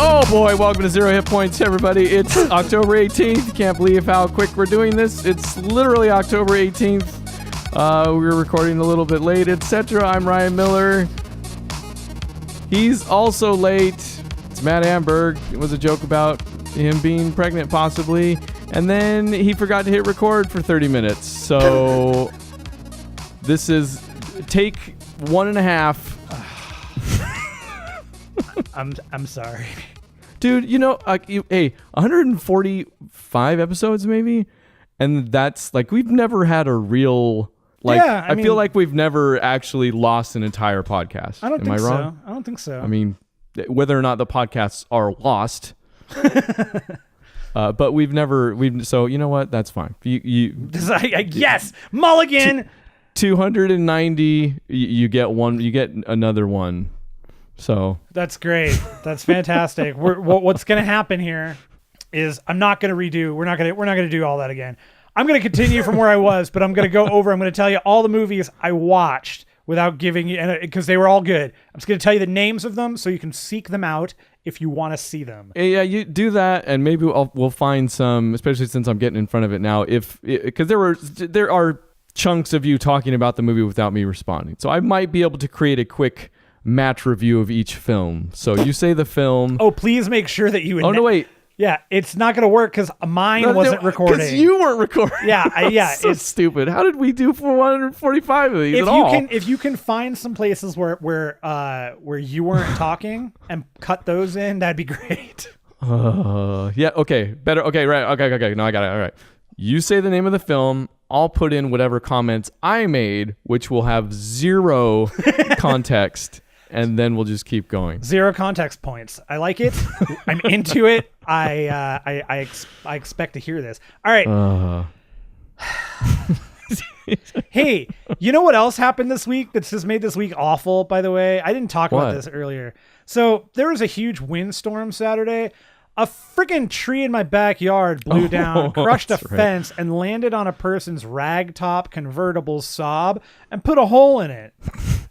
Oh boy, welcome to Zero Hit Points, everybody. It's October 18th. Can't believe how quick we're doing this. It's literally October 18th. We were recording a little bit late, etc. I'm Ryan Miller. He's also late. It's Matt Amberg. It was a joke about him being pregnant, possibly. And then he forgot to hit record for 30 minutes. So this is take 1.5. I'm sorry. Dude, you know, 145 episodes maybe, and that's like we've never had a real I feel like we've never actually lost an entire podcast. I don't think so. I don't think so. I mean, whether or not the podcasts are lost, but so you know what? That's fine. Yes, mulligan. 290. You get one. You get another one. So that's great. That's fantastic. What's going to happen here is I'm not going to redo. We're not going to do all that again. I'm going to continue from where I was, but I'm going to go over. I'm going to tell you all the movies I watched without giving you, because they were all good. I'm just going to tell you the names of them so you can seek them out if you want to see them. Yeah, you do that, and maybe we'll find some, especially since I'm getting in front of it now. Because there are chunks of you talking about the movie without me responding, so I might be able to create a quick match review of each film. So you say the film. Oh, please make sure that you. Oh no, wait. Yeah, it's not going to work because mine wasn't recording. Because you weren't recording. Yeah, so it's stupid. How did we do 445 of these at all? If you can find some places where you weren't talking and cut those in, that'd be great. Yeah. Okay. Better. Okay. Right. Okay. No, I got it. All right. You say the name of the film. I'll put in whatever comments I made, which will have zero context. And then we'll just keep going. 0 context points. I like it. I'm into it. I expect to hear this. All right. Hey, you know what else happened this week that's just made this week awful, by the way? I didn't talk about this earlier. So there was a huge windstorm Saturday. A freaking tree in my backyard blew down, crushed a fence, and landed on a person's ragtop convertible Saab and put a hole in it.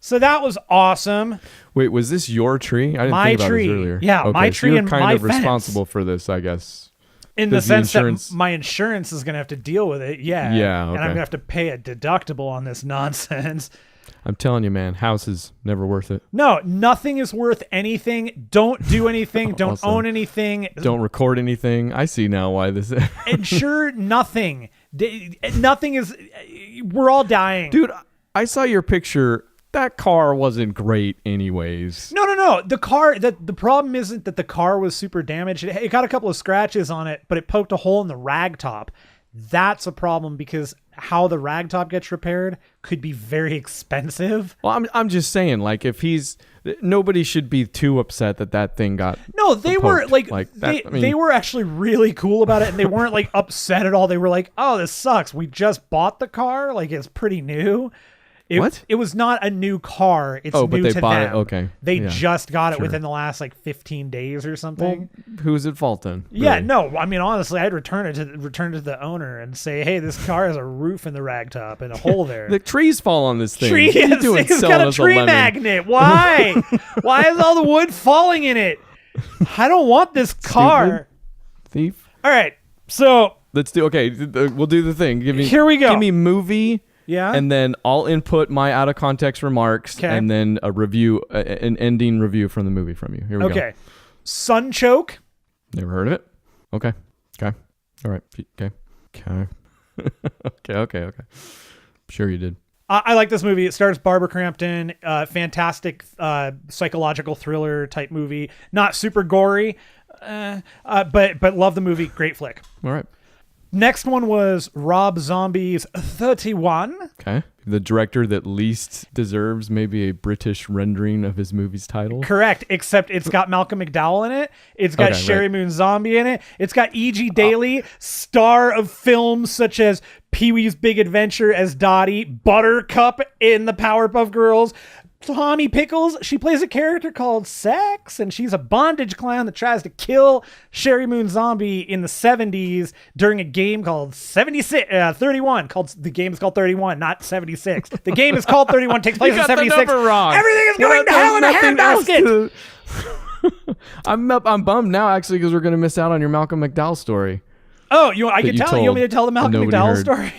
So that was awesome. Wait, was this your tree? I didn't think about this earlier. Yeah, my tree so you're and kind my of fence. Responsible for this, I guess. In the sense that my insurance is going to have to deal with it. Yeah. Yeah. Okay. And I'm going to have to pay a deductible on this nonsense. I'm telling you, man, house is never worth it. No, nothing is worth anything. Don't do anything. Don't own anything. Don't record anything. I see now why this is. Insure nothing. Nothing is. We're all dying. Dude, I saw your picture. That car wasn't great anyways. No. The car, the problem isn't that the car was super damaged. It got a couple of scratches on it, but it poked a hole in the rag top. That's a problem because how the rag top gets repaired could be very expensive. Well, I'm just saying, like, if nobody should be too upset that thing got. No, they were they were actually really cool about it, and they weren't like upset at all. They were like, "Oh, this sucks. We just bought the car. Like, it's pretty new." What? It was not a new car. It's new but they to bought them. it. Okay. They just got it within the last 15 days or something. Well, who's at fault then? Yeah, really? no. I mean, honestly, I'd return it to the owner and say, "Hey, this car has a roof in the rag top and a hole there." The trees fall on this thing. It's got a tree magnet. Why? Why is all the wood falling in it? I don't want this car. Thief. All right, so let's do. Okay, we'll do the thing. Here we go. Give me movie. Yeah. And then I'll input my out of context remarks, and then a review, an ending review from the movie from you. Here we go. Okay. Sunchoke. Never heard of it. Okay. All right. Okay. Sure you did. I like this movie. It stars Barbara Crampton. Fantastic psychological thriller type movie. Not super gory, but love the movie. Great flick. All right. Next one was Rob Zombie's 31. Okay. The director that least deserves maybe a British rendering of his movie's title. Correct, except it's got Malcolm McDowell in it. It's got Sherry Moon Zombie in it. It's got E.G. Daily, star of films such as Pee-wee's Big Adventure as Dottie, Buttercup in the Powerpuff Girls, Tommy Pickles. She plays a character called Sex, and she's a bondage clown that tries to kill Sherry Moon Zombie in the 70s during a game called 31. The game is called 31, not 76. The game is called 31. Takes place in 76. Wrong. Everything is going to hell in a handbasket. I'm bummed now actually because we're gonna miss out on your Malcolm McDowell story. Oh, you want me to tell the Malcolm McDowell story?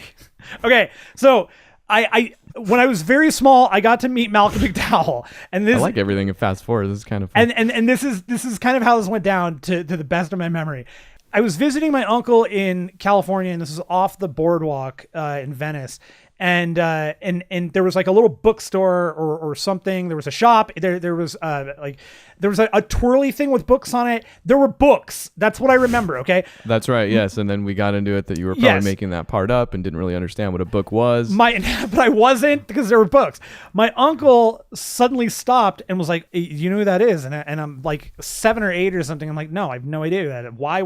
Okay, so I when I was very small, I got to meet Malcolm McDowell, and this I like everything in fast forward. This is kind of fun. And this is kind of how this went down to the best of my memory. I was visiting my uncle in California, and this is off the boardwalk in Venice. And there was like a little bookstore or something. There was a shop. There was a twirly thing with books on it. There were books. That's what I remember. Okay. That's right. Yes. And then we got into it that you were probably making that part up and didn't really understand what a book was. But I wasn't, because there were books. My uncle suddenly stopped and was like, "You know who that is?" And I'm like 7 or 8 or something. I'm like, "No, I have no idea who that is. Why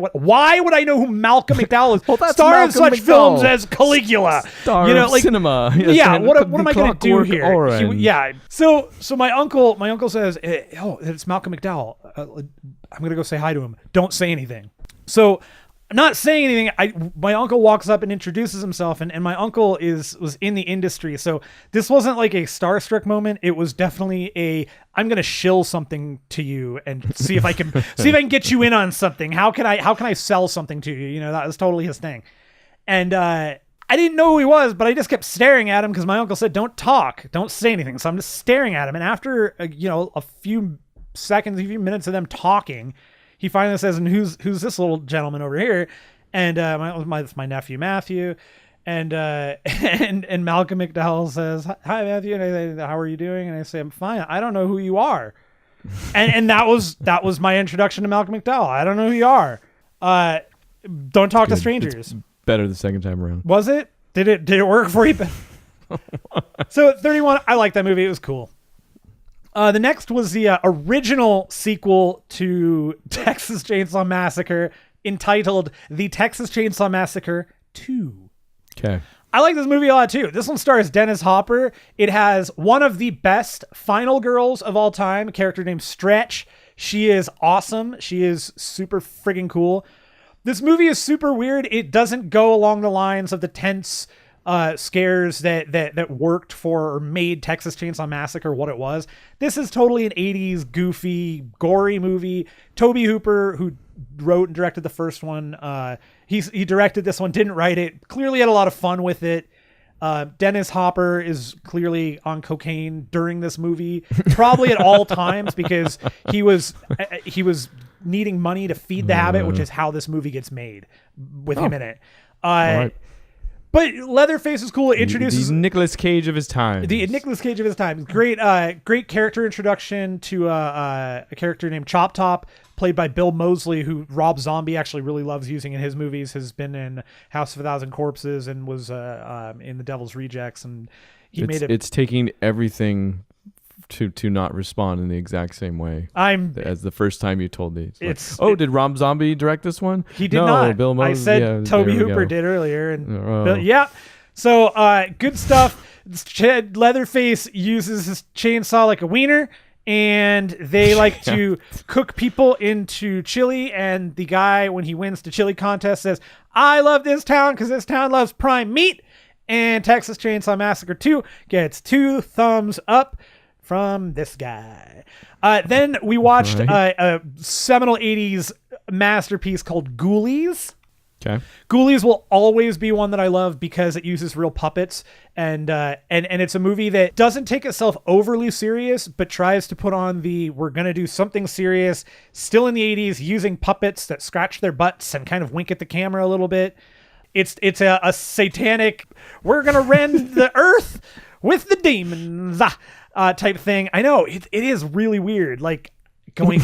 would I know who Malcolm McDowell is?" Well, that's star in such McDowell. Films as Caligula. Star of cinema. Yes, yeah. What am I going to do here? Orange. So my uncle says, "Oh, it's Malcolm McDowell. I'm going to go say hi to him. Don't say anything." So I'm not saying anything. My uncle walks up and introduces himself, and my uncle was in the industry. So this wasn't like a starstruck moment. It was definitely I'm going to shill something to you and see if I can get you in on something. How can I sell something to you? You know, that was totally his thing. And I didn't know who he was, but I just kept staring at him because my uncle said, "Don't talk, don't say anything." So I'm just staring at him. And after a few seconds, a few minutes of them talking, he finally says, "And who's this little gentleman over here?" And it's my nephew Matthew. And Malcolm McDowell says, "Hi Matthew." And I say, "How are you doing?" And I say, "I'm fine. I don't know who you are." and that was my introduction to Malcolm McDowell. I don't know who you are. Don't talk to strangers. It's better the second time around. Was it? Did it work for you? So 31, I like that movie. It was cool. The next was the original sequel to Texas Chainsaw Massacre, entitled The Texas Chainsaw Massacre 2. Okay. I like this movie a lot too. This one stars Dennis Hopper. It has one of the best final girls of all time, a character named Stretch. She is awesome. She is super friggin' cool. This movie is super weird. It doesn't go along the lines of the tense scares that worked for or made Texas Chainsaw Massacre what it was. This is totally an 80s goofy, gory movie. Tobe Hooper, who wrote and directed the first one, he directed this one, didn't write it. Clearly had a lot of fun with it. Dennis Hopper is clearly on cocaine during this movie, probably at all times, because he was needing money to feed the habit, which is how this movie gets made with him in it. Right. But Leatherface is cool. It introduces the Nicolas Cage of his time. The Nicolas Cage of his time. Great character introduction to a character named Chop Top, played by Bill Moseley, who Rob Zombie actually really loves using in his movies. Has been in House of a Thousand Corpses and was in The Devil's Rejects, and it's taking everything to not respond in the exact same way as the first time you told me. Did Rob Zombie direct this one? He did not. Bill Moseley. I said Tobe Hooper did earlier, and yeah. So good stuff. Leatherface uses his chainsaw like a wiener, and they like to cook people into chili. And the guy, when he wins the chili contest, says, "I love this town because this town loves prime meat." And Texas Chainsaw Massacre 2 gets 2 thumbs up from this guy. Then we watched a seminal 80s masterpiece called Ghoulies. Okay. Ghoulies will always be one that I love because it uses real puppets, and it's a movie that doesn't take itself overly serious, but tries to put on we're going to do something serious, still in the 80s, using puppets that scratch their butts and kind of wink at the camera a little bit. It's a satanic, we're going to rend the earth with the demons type thing. I know it is really weird, like going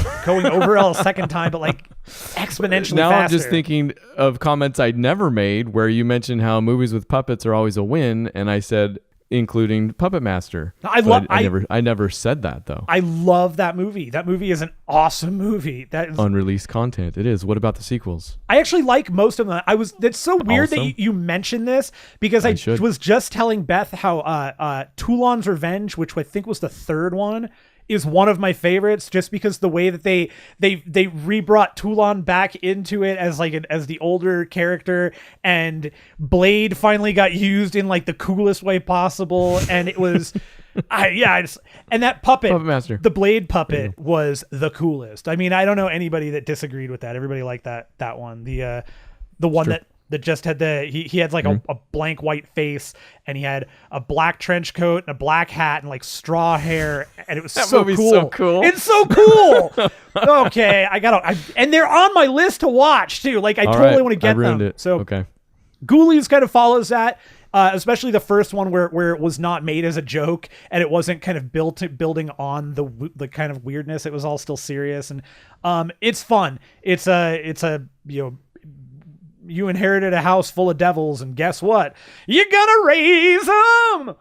over a second time, but like exponentially now faster. I'm just thinking of comments I'd never made where you mentioned how movies with puppets are always a win, and I said including Puppet Master. I never said that though. I love that movie. That movie is an awesome movie. That is unreleased content. It is. What about the sequels? I actually like most of them. That's so weird that you mentioned this, because I was just telling Beth how Toulon's Revenge, which I think was the third one, is one of my favorites, just because the way that they re-brought Toulon back into it as as the older character, and Blade finally got used in like the coolest way possible, and it was and that puppet master, the Blade puppet, was the coolest. I mean, I don't know anybody that disagreed with that. Everybody liked that one. The one that just had he had like a blank white face, and he had a black trench coat and a black hat and like straw hair, and it was so cool. It's so cool. Okay, and they're on my list to watch too. Like I totally want to get them. It. So okay, Ghoulies kind of follows that. Especially the first one where it was not made as a joke, and it wasn't kind of building on the kind of weirdness. It was all still serious, and it's fun. It's a you inherited a house full of devils, and guess what? You're gonna raise them.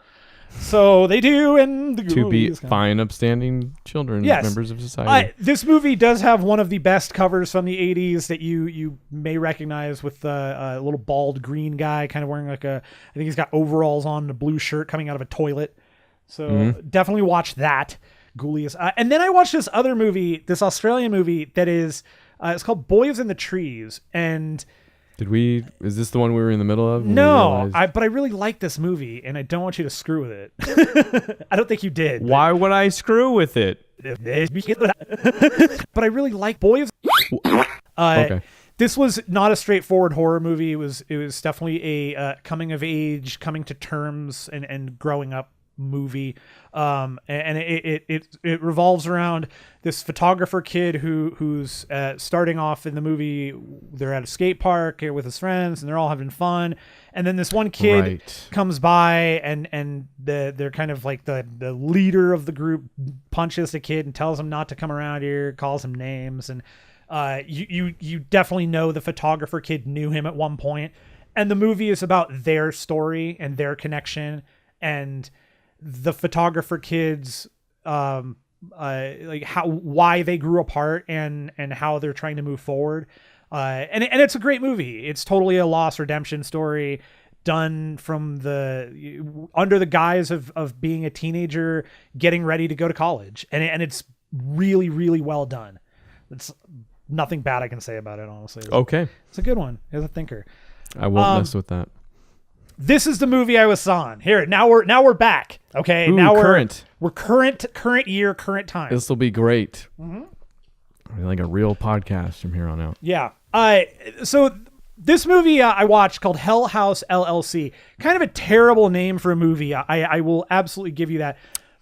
So they do, and the to be fine, upstanding children, members of society. This movie does have one of the best covers from the 80s that you may recognize, with a little bald green guy kind of wearing I think he's got overalls on and a blue shirt coming out of a toilet. So definitely watch that, Ghoulies. And then I watched this other movie, this Australian movie that is, it's called Boys in the Trees, and... Is this the one we were in the middle of? No, but I really like this movie, and I don't want you to screw with it. I don't think you did. Why would I screw with it? But I really like Boys. Okay. This was not a straightforward horror movie. It was definitely a coming of age, coming to terms, and growing up movie. And it revolves around this photographer kid who's starting off in the movie. They're at a skate park with his friends, and they're all having fun. And then this one kid comes by, and they're kind of like the leader of the group punches the kid and tells him not to come around here, calls him names. And you definitely know the photographer kid knew him at one point. And the movie is about their story and their connection, and the photographer kids, like why they grew apart, and how they're trying to move forward. And it's a great movie. It's totally a lost redemption story, done from under the guise of being a teenager, getting ready to go to college. And it's really, really well done. It's nothing bad I can say about it, honestly. It's a good one. It's a thinker. I won't mess with that. This is the movie I was on. Here, now we're back. Okay, Ooh, now current year, current time. This will be great. Like a real podcast from here on out. Yeah. So this movie I watched, called House LLC. Kind of a terrible name for a movie. I will absolutely give you that.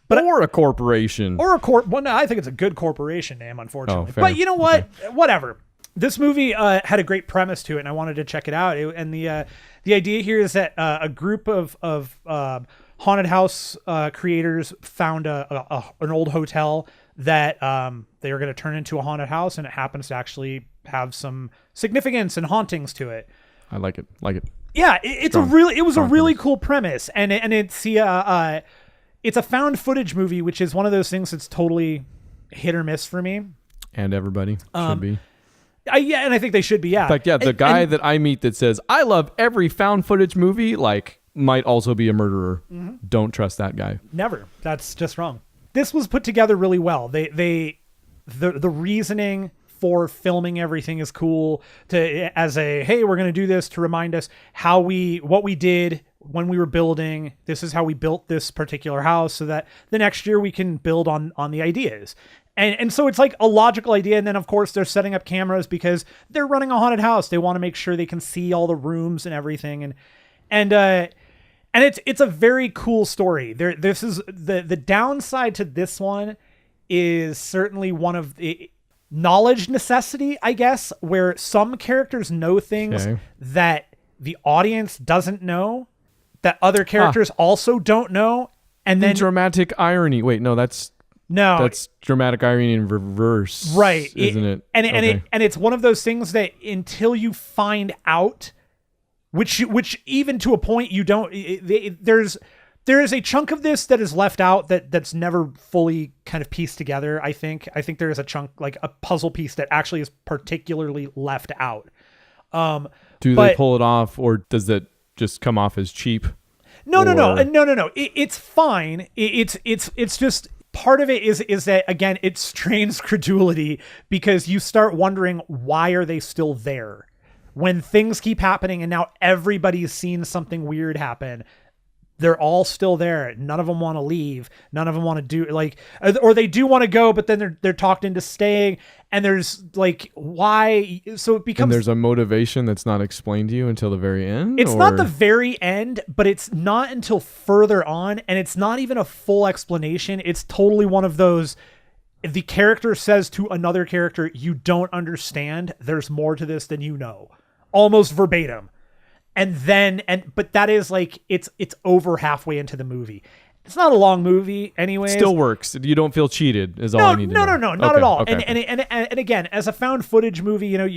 Or a corporation. Well, no, I think it's a good corporation name, unfortunately. But you know what? Okay. Whatever. This movie had a great premise to it, and I wanted to check it out. And the idea here is that a group of haunted house creators found an old hotel that they were going to turn into a haunted house, and it happens to actually have some significance and hauntings to it. I like it. Yeah, it was a really cool premise, and it's a found footage movie, which is one of those things that's totally hit or miss for me. And everybody should be. And I think they should be. Yeah. In fact, the guy that I meet that says I love every found footage movie, might also be a murderer. Mm-hmm. Don't trust that guy. Never. That's just wrong. This was put together really well. The reasoning for filming everything is cool. Hey, we're going to do this to remind us what we did when we were building. This is how we built this particular house, so that the next year we can build on the ideas. And so it's like a logical idea. And then of course they're setting up cameras because they're running a haunted house. They want to make sure they can see all the rooms and everything. And it's a very cool story. This is the downside to this one is certainly one of the knowledge necessity, I guess, where some characters know things that the audience doesn't know, that other characters also don't know. And then dramatic irony. Wait, no, that's dramatic irony in reverse, right? Isn't it? And it's one of those things that until you find out, which even to a point you don't. There is a chunk of this that is left out that's never fully kind of pieced together. I think there is a chunk, like a puzzle piece, that actually is particularly left out. Do they pull it off, or does it just come off as cheap? No. It's fine. It's just. part of it is that, again, it strains credulity because you start wondering, why are they still there when things keep happening and now everybody's seen something weird happen? They're all still there. None of them want to leave. None of them want to do or they do want to go, but then they're talked into staying. And there's like, why? So it becomes, and there's a motivation that's not explained to you until the very end. It's not the very end, but it's not until further on. And it's not even a full explanation. It's totally one of those, if the character says to another character, you don't understand, there's more to this than you know, almost verbatim. But that is like, it's over halfway into the movie. It's not a long movie anyways. Still works. You don't feel cheated is all I need to know. No, not at all. Okay. And again, as a found footage movie, you know,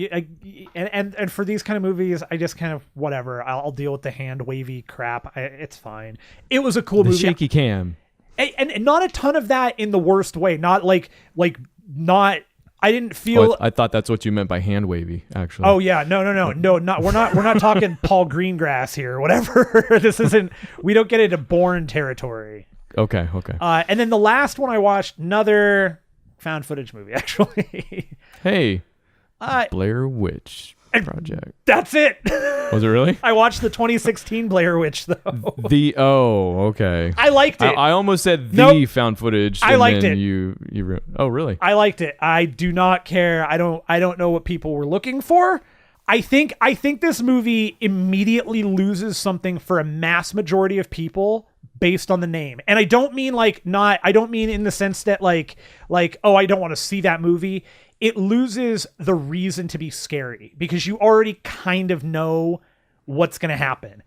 and for these kind of movies, I just kind of, whatever, I'll deal with the hand wavy crap. It's fine. It was a cool movie. The shaky cam. And not a ton of that in the worst way. Not like not, I didn't feel. I thought that's what you meant by hand wavy, actually. Oh yeah, no, not. We're not talking Paul Greengrass here, or whatever. This isn't. We don't get into Bourne territory. Okay. And then the last one I watched, another found footage movie, actually. Hey, Blair Witch Project. That's it. Was it really? I watched the 2016 Blair Witch though. Okay. I liked it. I almost said the found footage. I liked it. Oh really? I liked it. I do not care. I don't know what people were looking for. I think this movie immediately loses something for a mass majority of people based on the name. And I don't mean I don't mean in the sense that like, oh, I don't want to see that movie. It loses the reason to be scary because you already kind of know what's going to happen.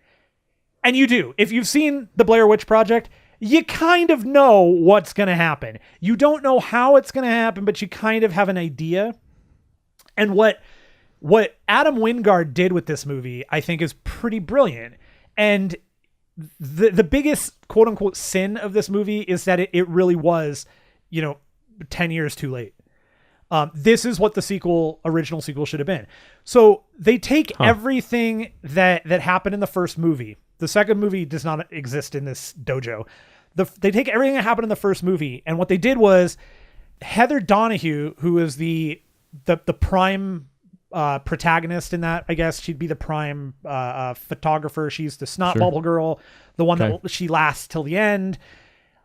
And you do. If you've seen the Blair Witch Project, you kind of know what's going to happen. You don't know how it's going to happen, but you kind of have an idea. And what Adam Wingard did with this movie, I think, is pretty brilliant. And the biggest quote unquote sin of this movie is that it really was, 10 years too late. This is what the original sequel should have been. So they take everything that happened in the first movie. The second movie does not exist in this dojo. They take everything that happened in the first movie, and what they did was Heather Donahue, who is the prime protagonist in that, I guess she'd be the prime photographer. She's the snot bubble girl, the one that she lasts till the end.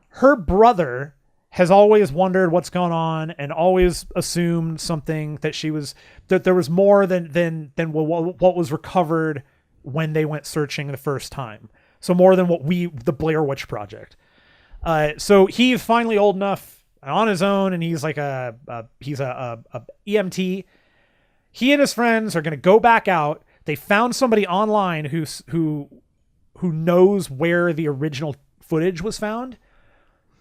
Her brother has always wondered what's going on and always assumed something that there was more than what was recovered when they went searching the first time. So more than the Blair Witch Project. So he's finally old enough on his own, and he's like he's a EMT. He and his friends are going to go back out. They found somebody online who knows where the original footage was found.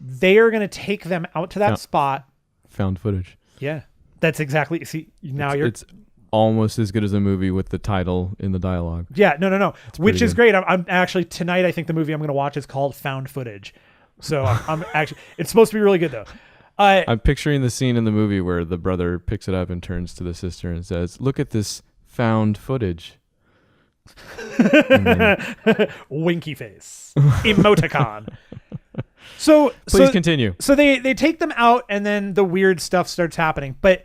They are going to take them out to that spot. Found footage. Yeah, that's exactly. See, now it's almost as good as a movie with the title in the dialogue. Yeah, no. Which is great. I'm actually, tonight, I think the movie I'm going to watch is called Found Footage. So I'm actually, it's supposed to be really good though. I'm picturing the scene in the movie where the brother picks it up and turns to the sister and says, "Look at this found footage." Winky face. Emoticon. So please continue. So they take them out, and then the weird stuff starts happening. But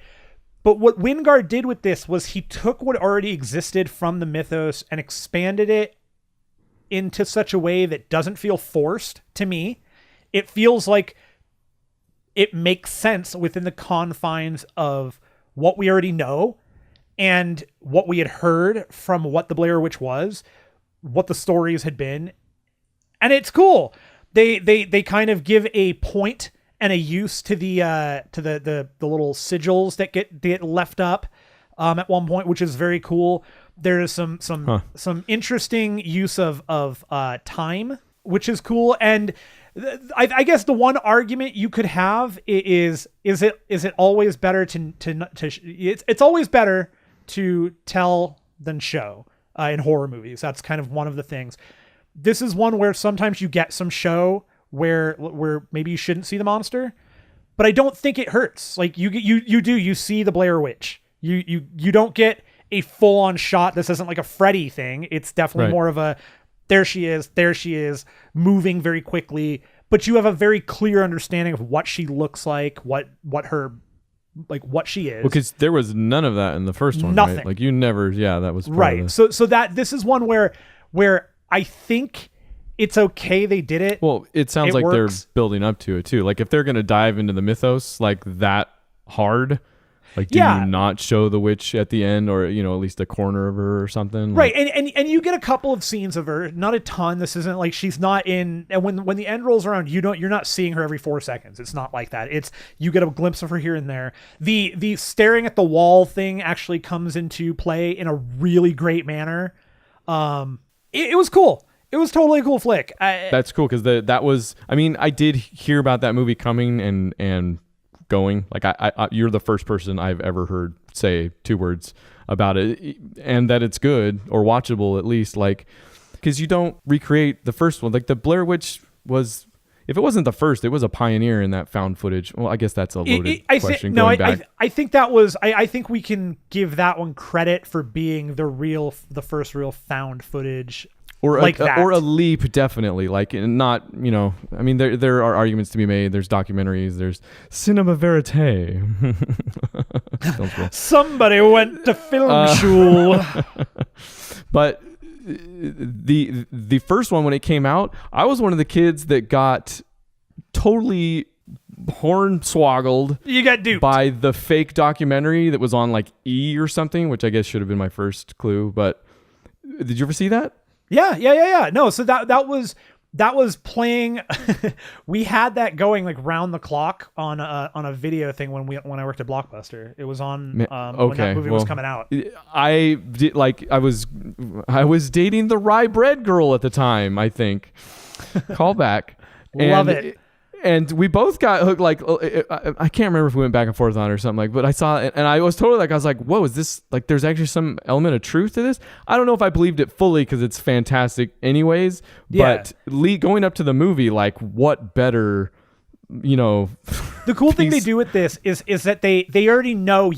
what Wingard did with this was he took what already existed from the mythos and expanded it into such a way that doesn't feel forced to me. It feels like it makes sense within the confines of what we already know and what we had heard from what the Blair Witch was, what the stories had been. And it's cool. They kind of give a point and a use to the little sigils that get left up at one point, which is very cool. There is some interesting use of time, which is cool. And I guess the one argument you could have is it always better it's always better to tell than show in horror movies. That's kind of one of the things. This is one where sometimes you get some show where maybe you shouldn't see the monster, but I don't think it hurts. Like you see the Blair Witch. You don't get a full on shot. This isn't like a Freddy thing. It's definitely more of a, there she is, moving very quickly, but you have a very clear understanding of what she looks like, what she is. Because there was none of that in the first one. Nothing. Right? Like you never. Yeah, that was right. So that this is one where I think it's okay they did it. Well, it sounds like works. they're building up to it too. Like if they're gonna dive into the mythos like that hard. Like, do you not show the witch at the end, or at least a corner of her or something? Right, and you get a couple of scenes of her, not a ton. This isn't like she's not in. And when the end rolls around, you're not seeing her every 4 seconds. It's not like that. It's you get a glimpse of her here and there. The staring at the wall thing actually comes into play in a really great manner. It was cool. It was totally a cool flick. That's cool because that was. I mean, I did hear about that movie coming and going. Like I you're the first person I've ever heard say 2 words about it, and that it's good or watchable at least. Like because you don't recreate the first one. Like the Blair Witch was. If it wasn't the first, it was a pioneer in that found footage. Well, I guess that's a loaded question. I think that was. I think we can give that one credit for being the first real found footage. Or like or a leap, definitely. Like not, I mean, there are arguments to be made. There's documentaries. There's cinema verite. Somebody went to film school. But the first one, when it came out, I was one of the kids that got totally hornswoggled. You got duped by the fake documentary that was on like E or something, which I guess should have been my first clue. But did you ever see that? Yeah. No, so that was playing. We had that going like round the clock on a video thing when I worked at Blockbuster. It was on when that movie was coming out. I was dating the rye bread girl at the time, I think. Call back. Love it. And we both got hooked. Like I can't remember if we went back and forth on it or something. Like, but I saw it, and I was totally like, I was like, "Whoa, is this like?" There's actually some element of truth to this. I don't know if I believed it fully because it's fantastic, anyways. Yeah. But going up to the movie, like, what better, The cool thing they do with this is that they already know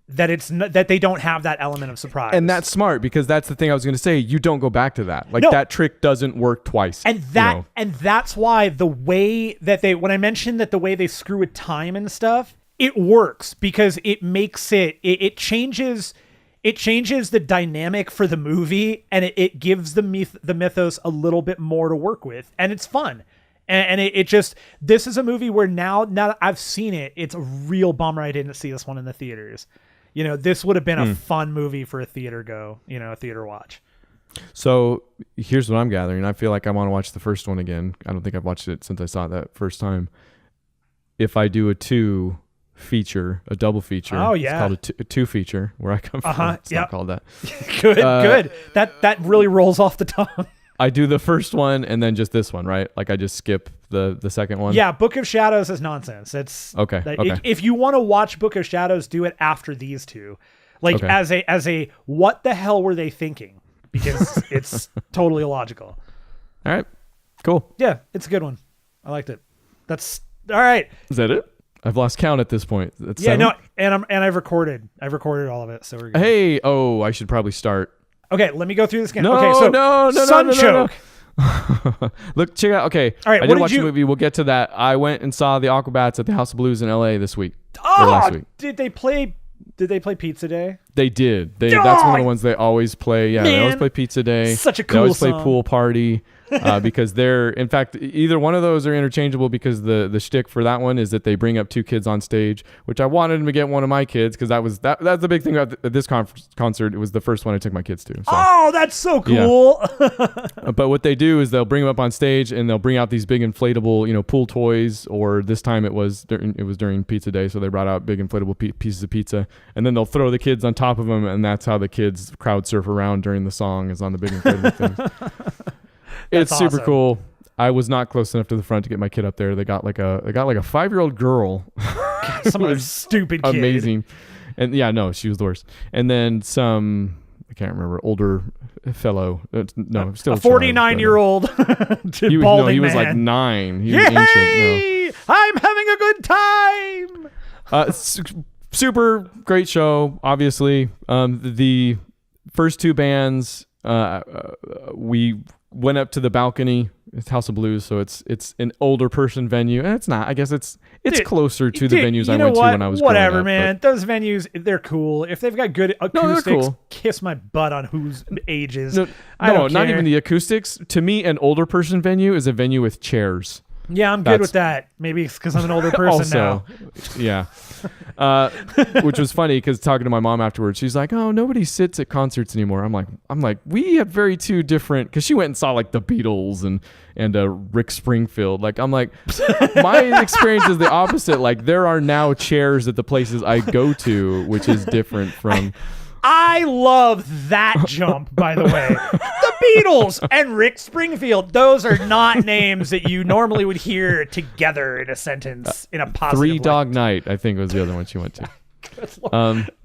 that that they don't have that element of surprise. And that's smart because that's the thing I was going to say. You don't go back to that. Like that trick doesn't work twice. And that's why the way that when I mentioned that the way they screw with time and stuff, it works because it makes it changes the dynamic for the movie, and it gives the mythos a little bit more to work with, and it's fun. And it just, this is a movie where now that I've seen it, it's a real bummer I didn't see this one in the theaters. This would have been a fun movie for a theater watch. So here's what I'm gathering. I feel like I want to watch the first one again. I don't think I've watched it since I saw it that first time. If I do a double feature. Oh, yeah. It's called a two feature where I come from. It's not called that. Good. That really rolls off the tongue. I do the first one and then just this one, right? Like I just skip the second one. Yeah, Book of Shadows is nonsense. It's okay. If you want to watch Book of Shadows, do it after these two. Like as a what the hell were they thinking? Because it's totally illogical. All right. Cool. Yeah, it's a good one. I liked it. That's all right. Is that it? I've lost count at this point. That's yeah, 7? no, and I've recorded all of it, so we're good. Hey, I should probably start. Okay, let me go through this again. No, okay, so no, Sunchoke. No. Look, check out. Okay, all right, I did watch the movie. We'll get to that. I went and saw the Aquabats at the House of Blues in LA this week. Oh, last week. Did they play Pizza Day? They did. That's one of the ones they always play. Yeah, they always play Pizza Day. Such a cool They always song. play Pool Party. Because they're, in fact, either one of those are interchangeable because the shtick for that one is that they bring up 2 kids on stage, which I wanted them to get one of my kids because that's the big thing about this concert. It was the first one I took my kids to. So. Oh, that's so cool. Yeah. But what they do is they'll bring them up on stage and they'll bring out these big inflatable, pool toys, or this time it was during Pizza Day, so they brought out big inflatable pieces of pizza, and then they'll throw the kids on top of them, and that's how the kids crowd surf around during the song is on the big inflatable things. It's awesome. Super cool. I was not close enough to the front to get my kid up there. They got like a 5-year-old girl. Some of stupid kid. Amazing. And yeah, no, she was the worst. And then some, I can't remember, older fellow. No, still a 49-year-old balding he was man. like 9. He Yay! was ancient. No. I'm having a good time. Super great show. Obviously, the first 2 bands. We went up to the balcony it's House of Blues, so it's an older person venue, and it's not. I guess it's closer to the venues I went to when I was growing up, man. Those venues, they're cool. If they've got good acoustics, cool. Kiss my butt on whose ages. No, not even the acoustics. To me, an older person venue is a venue with chairs. Yeah, I'm good with that. Maybe it's because I'm an older person now. Yeah. Which was funny because talking to my mom afterwards, she's like, "Oh, nobody sits at concerts anymore." I'm like, we have very two different. Because she went and saw like the Beatles and Rick Springfield. Like, I'm like, my experience is the opposite. Like, there are now chairs at the places I go to, which is different from. I love that jump, by the way. The Beatles and Rick Springfield. Those are not names that you normally would hear together in a sentence in a positive Three way. Dog Night, I think, was the other one she went to.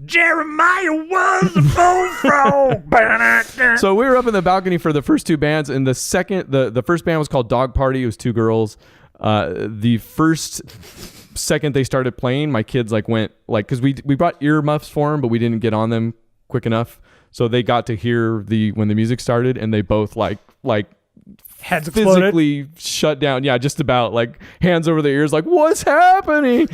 Jeremiah was a fofo. So we were up in the balcony for the first two bands, and the first band was called Dog Party. It was two girls. The first second they started playing, my kids went because we brought earmuffs for them, but we didn't get on them quick enough, so they got to hear when the music started, and they both like heads physically exploded. Shut down. Yeah, just about hands over their ears, what's happening?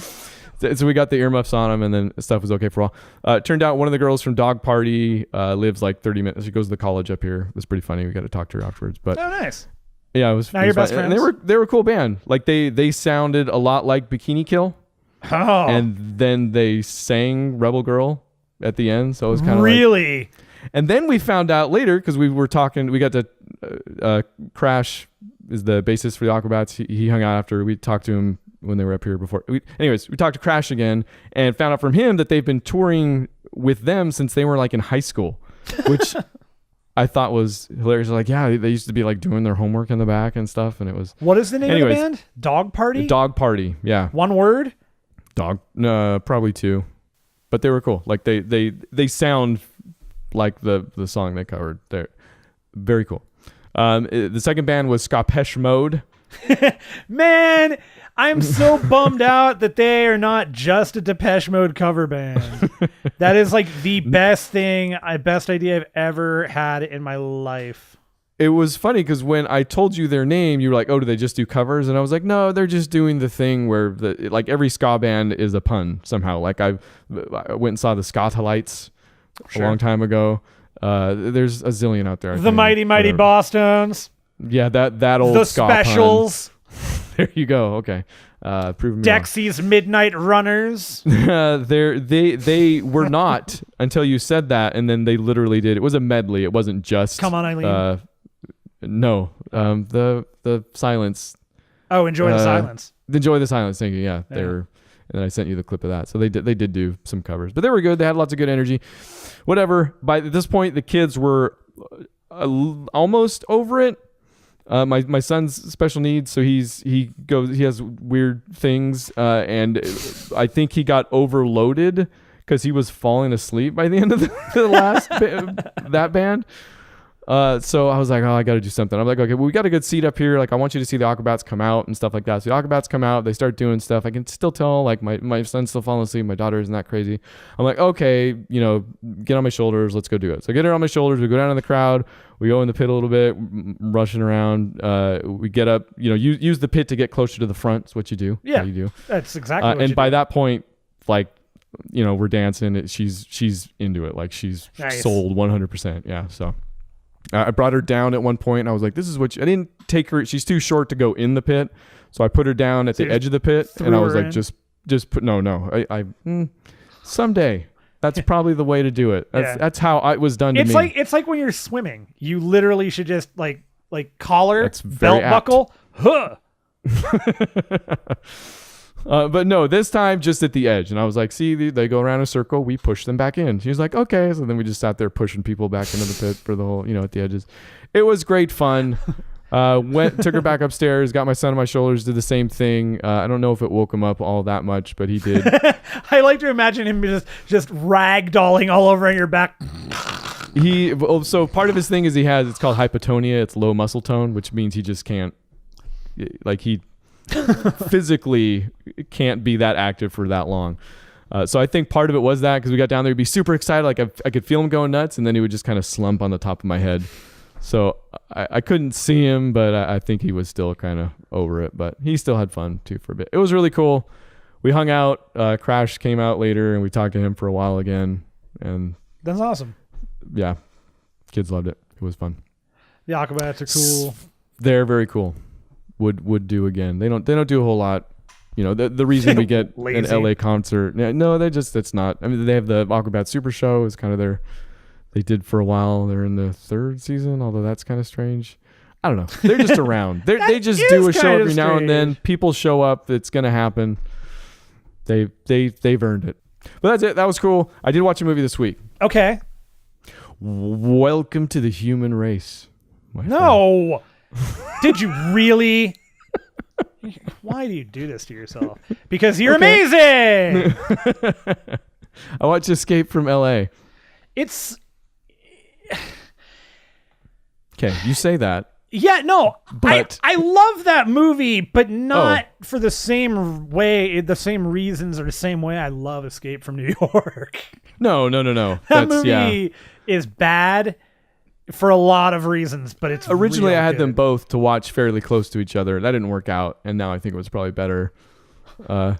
So we got the earmuffs on them, and then stuff was okay for a while. It turned out one of the girls from Dog Party lives 30 minutes. She goes to the college up here. It was pretty funny. We got to talk to her afterwards. But oh, nice. Yeah, it was. Now you're best friends. And they were a cool band. They sounded a lot like Bikini Kill. Oh. And then they sang Rebel Girl at the end, so it was kind of really. And then we found out later because we were talking. We got to Crash is the bassist for the Aquabats. He hung out after we talked to him when they were up here before. We talked to Crash again and found out from him that they've been touring with them since they were in high school, which I thought was hilarious. Yeah, they used to be doing their homework in the back and stuff, and it was. What is the name of the band? Dog Party. Dog Party. Yeah. One word. Dog. No, probably two, but they were cool. They sound like the song they covered. They're very cool. The second band was Depeche Mode. Man, I'm so bummed out that they are not just a Depeche Mode cover band. That is the best idea I've ever had in my life. It was funny because when I told you their name, you were like, "Oh, do they just do covers?" And I was like, "No, they're just doing the thing where every ska band is a pun somehow." I went and saw the Scotalites a long time ago. There's a zillion out there. The Mighty Bosstones. Yeah, that old the ska Specials. Pun. There you go. Okay, prove me Dexy's Midnight Runners. They were not until you said that, and then they literally did. It was a medley. It wasn't just. Come on, Eileen. No, the silence. Oh, Enjoy the Silence. Enjoy the Silence. Thank you. Yeah, they were. And then I sent you the clip of that. So they did do some covers, but they were good. They had lots of good energy. Whatever. By this point, the kids were almost over it. My son's special needs, so he has weird things, and I think he got overloaded because he was falling asleep by the end of the last that band. So I was like, oh, I got to do something. I'm like, okay, well, we got a good seat up here. I want you to see the Aquabats come out and stuff like that. So the Aquabats come out, they start doing stuff. I can still tell, my son's still falling asleep. My daughter isn't that crazy. I'm like, okay, get on my shoulders. Let's go do it. So I get her on my shoulders. We go down in the crowd. We go in the pit a little bit, rushing around. We get up, use the pit to get closer to the front. That's what you do. Yeah, you do. That's exactly what you do. And by that point, we're dancing. She's into it. She's nice. Sold 100%. Yeah. So. I brought her down at one point, and I was like, this is what I didn't take her. She's too short to go in the pit. So I put her down at the edge of the pit, and I was like, just put, no. Someday. That's probably the way to do it. That's how it was done to me. It's like when you're swimming. You literally should just collar, belt apt. buckle, huh. But no, this time just at the edge. And I was like, see, they go around a circle. We push them back in. She was like, okay. So then we just sat there pushing people back into the pit for the whole, at the edges. It was great fun. Took her back upstairs, got my son on my shoulders, did the same thing. I don't know if it woke him up all that much, but he did. I like to imagine him just ragdolling all over on your back. So part of his thing is it's called hypotonia. It's low muscle tone, which means he just can't, he physically can't be that active for that long. So I think part of it was that because we got down there, he'd be super excited. I could feel him going nuts, and then he would just kind of slump on the top of my head. So I couldn't see him, but I think he was still kind of over it. But he still had fun too for a bit. It was really cool. We hung out. Crash came out later, and we talked to him for a while again. And that's awesome. Yeah, kids loved it. It was fun. The Aquabats are cool. They're very cool. Would do again. They don't do a whole lot. You know, the reason we get an LA concert. No, it's not. I mean, they have the Aquabat Super Show is kind of they did for a while. They're in the 3rd season, although that's kind of strange. I don't know. They're just around. They just do a show every now and then. People show up. It's going to happen. They've earned it. But that's it. That was cool. I did watch a movie this week. Okay. Welcome to the Human Race. No. Did you really? Why do you do this to yourself? Because you're amazing. I watched Escape from LA. It's okay. You say that. Yeah, no. But I love that movie, but not for the same way, the same reasons, or the same way I love Escape from New York. No. That movie is bad for a lot of reasons, but it's originally real I had good. them both to watch fairly close to each other. That didn't work out, and now I think it was probably better. But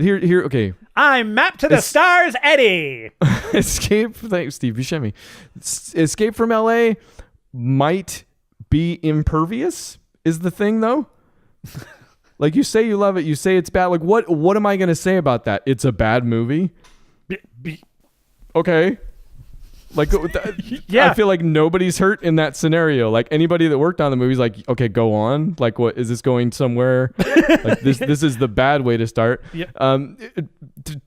here, okay. I'm mapped to the stars, Eddie. Thanks, Steve Buscemi. Escape from LA might be impervious is the thing, though. Like, you say you love it, you say it's bad. Like, what am I going to say about that? It's a bad movie? Okay. Like, I feel like nobody's hurt in that scenario. Like, anybody that worked on the movie is like, okay, go on. Like, what is this going somewhere? Like, this is the bad way to start. Yep.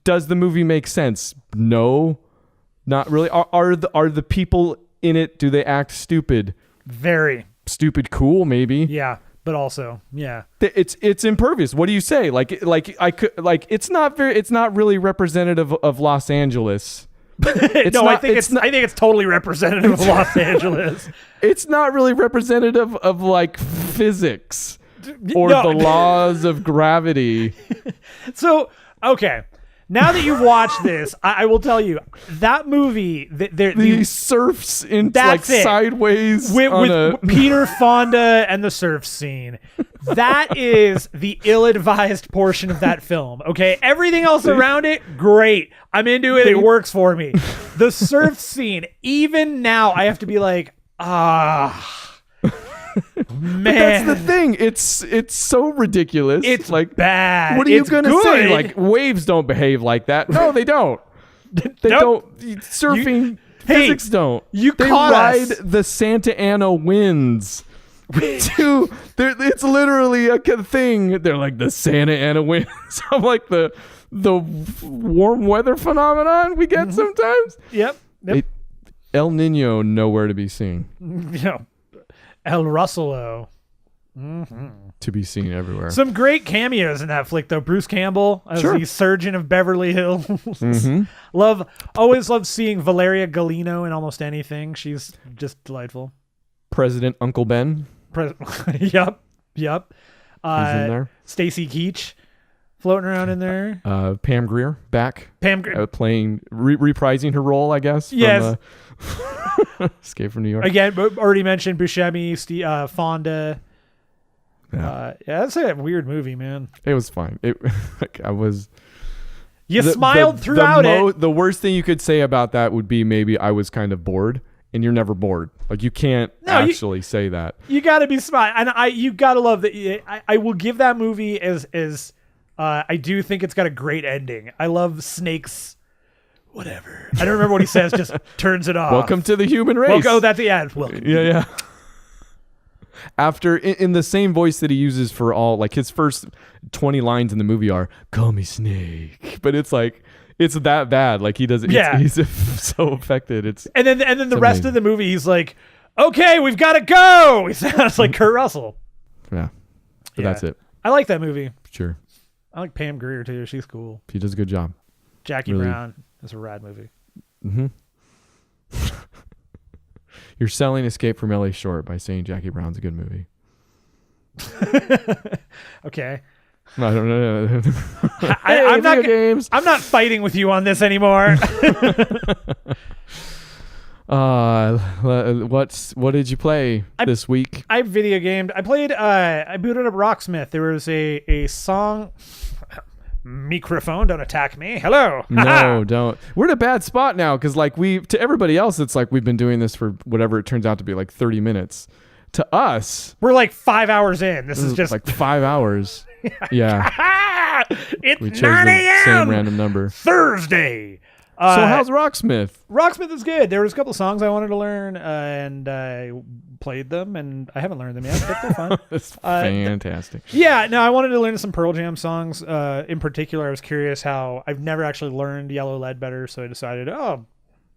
Does the movie make sense? No, not really. Are the people in it? Do they act stupid? Very stupid. Cool, maybe. Yeah, but also, yeah. It's impervious. What do you say? It's not really representative of Los Angeles. I think it's totally representative of Los Angeles. It's not really representative of like physics or the laws of gravity. So, okay. Now that you've watched this, I will tell you that movie. The surfs in like sideways with Peter Fonda and the surf scene. That is the ill-advised portion of that film. Okay, everything else around it, great. I'm into it. It works for me. The surf scene, even now, I have to be like, man, that's the thing. It's so ridiculous. It's like bad. What are you gonna say? Like, waves don't behave like that. No, they don't. They don't. Surfing physics don't. They ride the Santa Ana winds. It's literally a thing. They're like the Santa Ana winds. I'm like the warm weather phenomenon we get sometimes. Yep. El Nino nowhere to be seen. El Russell. To be seen everywhere. Some great cameos in that flick, though. Bruce Campbell as the surgeon of Beverly Hills. Always love seeing Valeria Golino in almost anything. She's just delightful. President Uncle Ben. Yep. He's in there. Stacy Keach floating around in there. Pam Grier back. Pam Grier playing, reprising her role, I guess. Yes. From, Escape from New York. Again, already mentioned Buscemi, Fonda. Yeah, that's a weird movie, man. It was fine. You smiled throughout it. The worst thing you could say about that would be maybe I was kind of bored, and you're never bored. Like, you can't actually say that. You got to be smart, and you got to love that. I will give that movie as I do think it's got a great ending. I love Snake's whatever. I don't remember what he says. Just turns it off. Welcome to the human race. That's the end. Welcome. Yeah. After in the same voice that he uses for all, like, his first 20 lines in the movie are "Call me Snake," but it's like it's that bad. Like, he doesn't. Yeah, he's so affected. And then the rest of the movie, he's like, "Okay, we've got to go." He sounds like Kurt Russell. Yeah, but that's it. I like that movie. Sure. I like Pam Grier too. She's cool. She does a good job. Jackie Brown is a rad movie. Mm-hmm. You're selling Escape from LA short by saying Jackie Brown's a good movie. Okay. I don't know. I'm not games. I'm not fighting with you on this anymore. What did you play this week? I video gamed. I played. I booted up Rocksmith. There was a song. Microphone, don't attack me. Hello. No, don't. We're in a bad spot now because like to everybody else, it's like we've been doing this for whatever it turns out to be, like 30 minutes. To us, we're like 5 hours in. This is just like 5 hours. Yeah. It's we chose 9 the a.m. same random number. Thursday. So how's Rocksmith? Rocksmith is good. There was a couple of songs I wanted to learn, and I played them, and I haven't learned them yet, but they're fun. It's fantastic. Yeah, no, I wanted to learn some Pearl Jam songs. In particular, I was curious how I've never actually learned Yellow Lead better, so I decided, oh,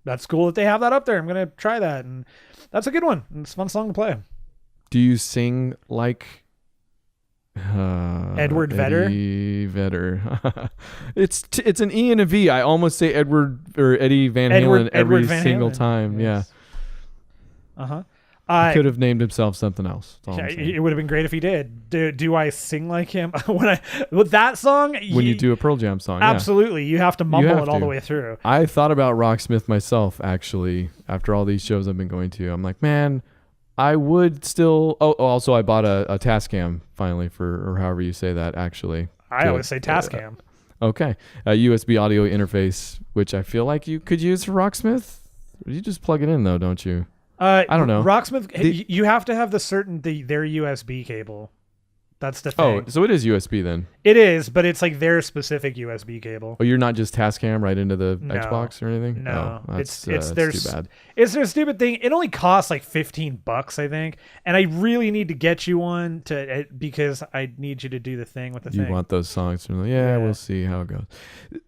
that's cool that they have that up there. I'm going to try that, and that's a good one. It's a fun song to play. Do you sing like... Edward Vedder. Eddie Vedder. It's an E and a V. I almost say Edward or Eddie Van Halen every single time. Yes. Yeah. He could have named himself something else. It would have been great if he did. Do I sing like him with that song? When you do a Pearl Jam song, absolutely, you have to mumble it all the way through. I thought about Rocksmith myself actually after all these shows I've been going to. I'm like, man, I would still. Oh, also I bought a Tascam finally or however you say that. Actually, I always say Tascam. Okay, a USB audio interface, which I feel like you could use for Rocksmith. You just plug it in though, don't you? I don't know. Rocksmith, you have to have their USB cable. That's the thing. Oh, so it is USB then? It is, but it's like their specific USB cable. Oh, you're not just Tascam right into the Xbox or anything? No, it's their too bad. It's their stupid thing. It only costs like $15, I think, and I really need to get you one because I need you to do the thing with the thing. You want those songs? Yeah, we'll see how it goes.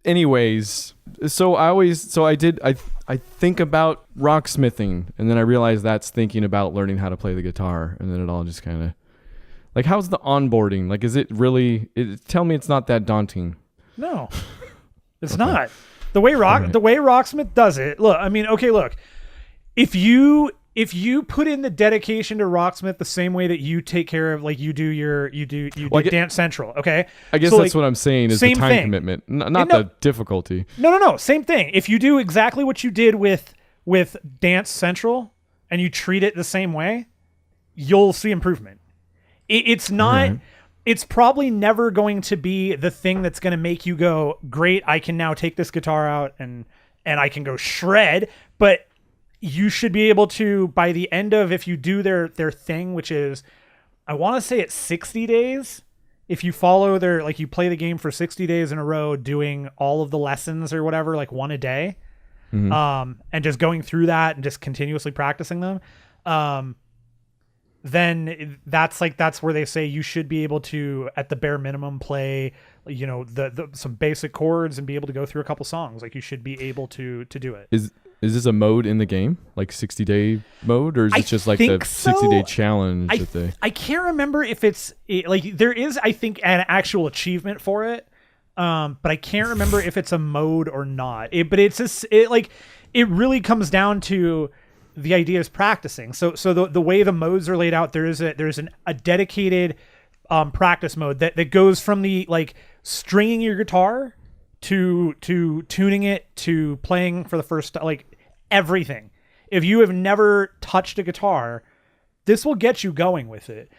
Anyways, I think about rocksmithing, and then I realize that's thinking about learning how to play the guitar, and then it all just kind of. Like, how's the onboarding? Like, is it really... tell me it's not that daunting. No, it's not. The way Rocksmith does it... Look. If you put in the dedication to Rocksmith the same way that you take care of... Like, you do Dance Central, okay? I guess that's what I'm saying is the time commitment, not the difficulty. No. Same thing. If you do exactly what you did with Dance Central and you treat it the same way, you'll see improvement. It's not. Right. It's probably never going to be the thing that's going to make you go, great, I can now take this guitar out and I can go shred. But you should be able to, by the end of, if you do their thing, which is, I want to say it's 60 days. If you follow you play the game for 60 days in a row, doing all of the lessons or whatever, like one a day, and just going through that and just continuously practicing them. Then that's where they say you should be able to, at the bare minimum, play, the some basic chords and be able to go through a couple songs. Like, you should be able to do it. Is this a mode in the game, like 60-day mode, or is it just like the 60-day challenge? I can't remember if it's like there is, I think, an actual achievement for it, but I can't remember if it's a mode or not. But it really comes down to. The idea is practicing. So the way the modes are laid out, there's a dedicated practice mode that goes from the like stringing your guitar to tuning it to playing for the first time, like everything. If you have never touched a guitar, this will get you going with it.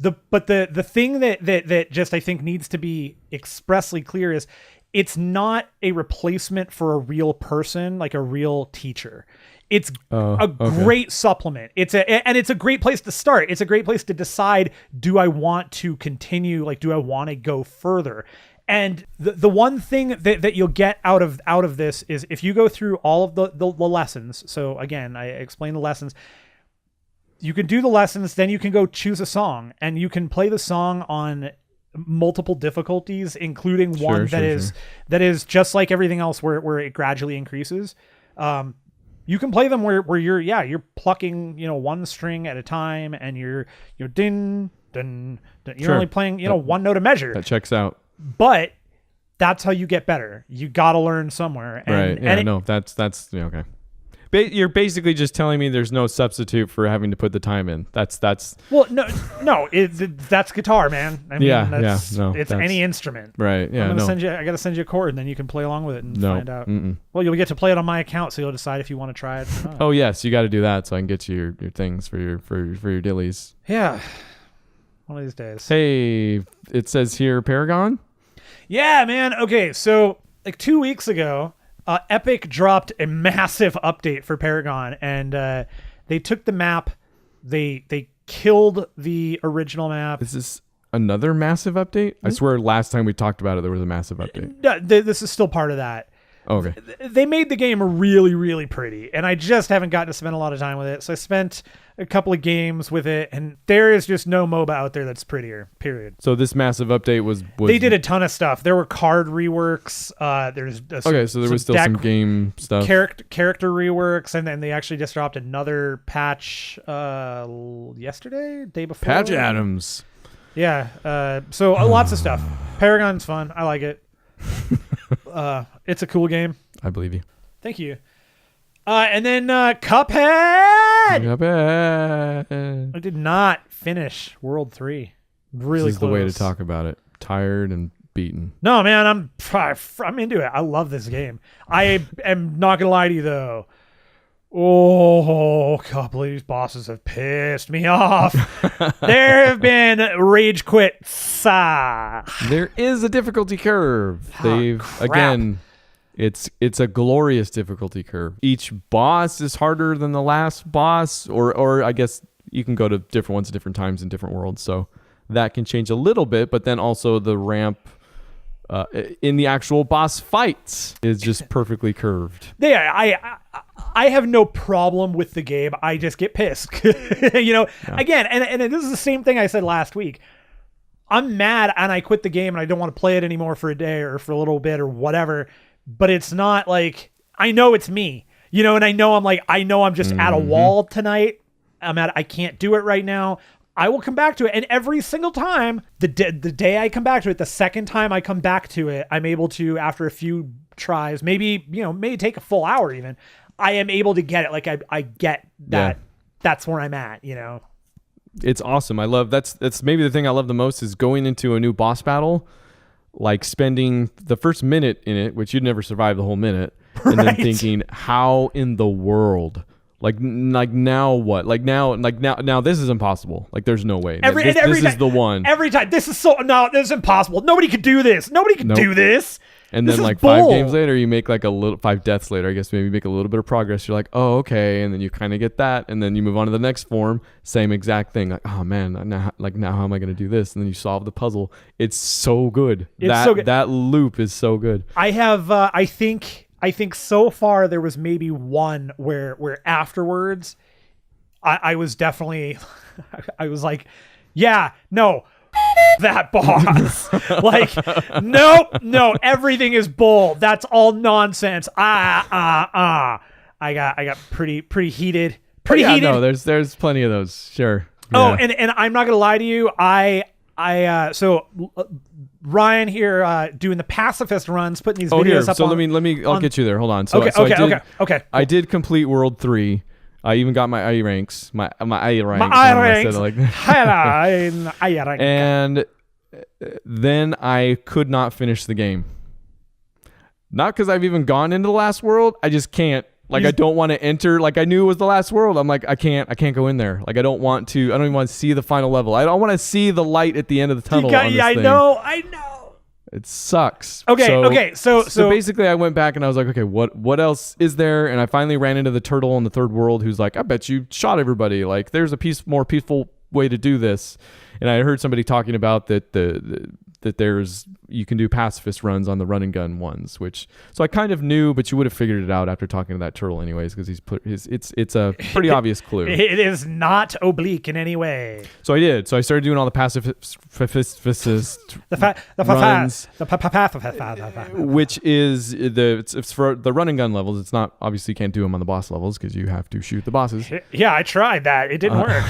But the thing that just I think needs to be expressly clear is it's not a replacement for a real person, like a real teacher. It's a great supplement. It's a great place to start. It's a great place to decide, do I want to continue? Like, do I want to go further? And the one thing that you'll get out of this is if you go through all of the lessons. So again, I explain the lessons. You can do the lessons, then you can go choose a song, and you can play the song on multiple difficulties, including one that is just like everything else where it gradually increases. You can play them where you're plucking, one string at a time, and you're din din din. You're only playing, one note a measure. That checks out. But that's how you get better. You got to learn somewhere. Right. Yeah. That's okay. You're basically just telling me there's no substitute for having to put the time in. That's well, no, that's guitar, man. I mean, it's any instrument, right? Yeah, I gotta send you a chord, and then you can play along with it and find out. Well, you'll get to play it on my account, so you'll decide if you want to try it or not. Oh yes, you got to do that so I can get you your things for your dillies. Yeah, one of these days. Hey, it says here Paragon. Yeah, man. Okay, so like 2 weeks ago, Epic dropped a massive update for Paragon, and they took the map, they killed the original map. Is this another massive update? I swear last time we talked about it, there was a massive update. This is still part of that. Okay. They made the game really, really pretty, and I just haven't gotten to spend a lot of time with it. So I spent a couple of games with it, and there is just no MOBA out there that's prettier, period. So this massive update was they did a ton of stuff. There were card reworks. So there was still some game stuff. Character reworks, and then they actually just dropped another patch day before. Patch Adams. Yeah. So lots of stuff. Paragon's fun. I like it. It's a cool game. I believe you. Thank you. And then Cuphead. I did not finish World 3. Really This is close. the way to talk about it. Tired and beaten. No, man, I'm into it. I love this game. I am not gonna lie to you though. Oh, a couple of these bosses have pissed me off. There have been rage quits. There is a difficulty curve. Again, it's a glorious difficulty curve. Each boss is harder than the last boss, or I guess you can go to different ones at different times in different worlds. So that can change a little bit, but then also the ramp in the actual boss fights is just perfectly curved. Yeah, I have no problem with the game. I just get pissed. Again, and this is the same thing I said last week. I'm mad and I quit the game and I don't want to play it anymore for a day or for a little bit or whatever. But it's not like, I know it's me, and I know I'm just at a wall tonight. I can't do it right now. I will come back to it. And every single time, the day I come back to it, the second time I come back to it, I'm able to, after a few tries, maybe take a full hour even, I am able to get it. Like I get that. Yeah. That's where I'm at, It's awesome. I love, that's maybe the thing I love the most is going into a new boss battle, like spending the first minute in it, which you'd never survive the whole minute, and then thinking, how in the world? Like now what? Now this is impossible. Like there's no way. This is the one. Every time this is this is impossible. Nobody could do this. Nobody could do this. And then like 5 games later, you make like 5 deaths later, I guess maybe make a little bit of progress. You're like, oh, okay. And then you kind of get that. And then you move on to the next form. Same exact thing. Like, oh man, now how am I going to do this? And then you solve the puzzle. It's so good. That loop is so good. I have, I think so far there was maybe one where afterwards I was definitely, I was like, yeah, no, that boss. Like, no, everything is bull. That's all nonsense. I got pretty heated. Heated. No, there's plenty of those. Sure. Yeah. Oh, and I'm not gonna lie to you. So Ryan here doing the pacifist runs, putting these videos up. So I'll get you there. Hold on. Okay. I did complete World 3. I even got my I ranks. My I ranks. And then I could not finish the game. Not because I've even gone into the last world. I just can't. Like, I don't want to enter. Like, I knew it was the last world. I'm like, I can't go in there. Like, I don't even want to see the final level. I don't want to see the light at the end of the tunnel. I know. It sucks. Okay. So basically I went back and I was like, okay, what else is there? And I finally ran into the turtle in the third world who's like, I bet you shot everybody. Like, there's a more peaceful way to do this. And I heard somebody talking about that you can do pacifist runs on the run and gun ones, so I kind of knew, but you would have figured it out after talking to that turtle anyways, because it's a pretty obvious clue. It is not oblique in any way. So I did. So I started doing all the pacifist runs, which is it's for the run and gun levels. It's not, obviously you can't do them on the boss levels because you have to shoot the bosses. Yeah, I tried that. It didn't work.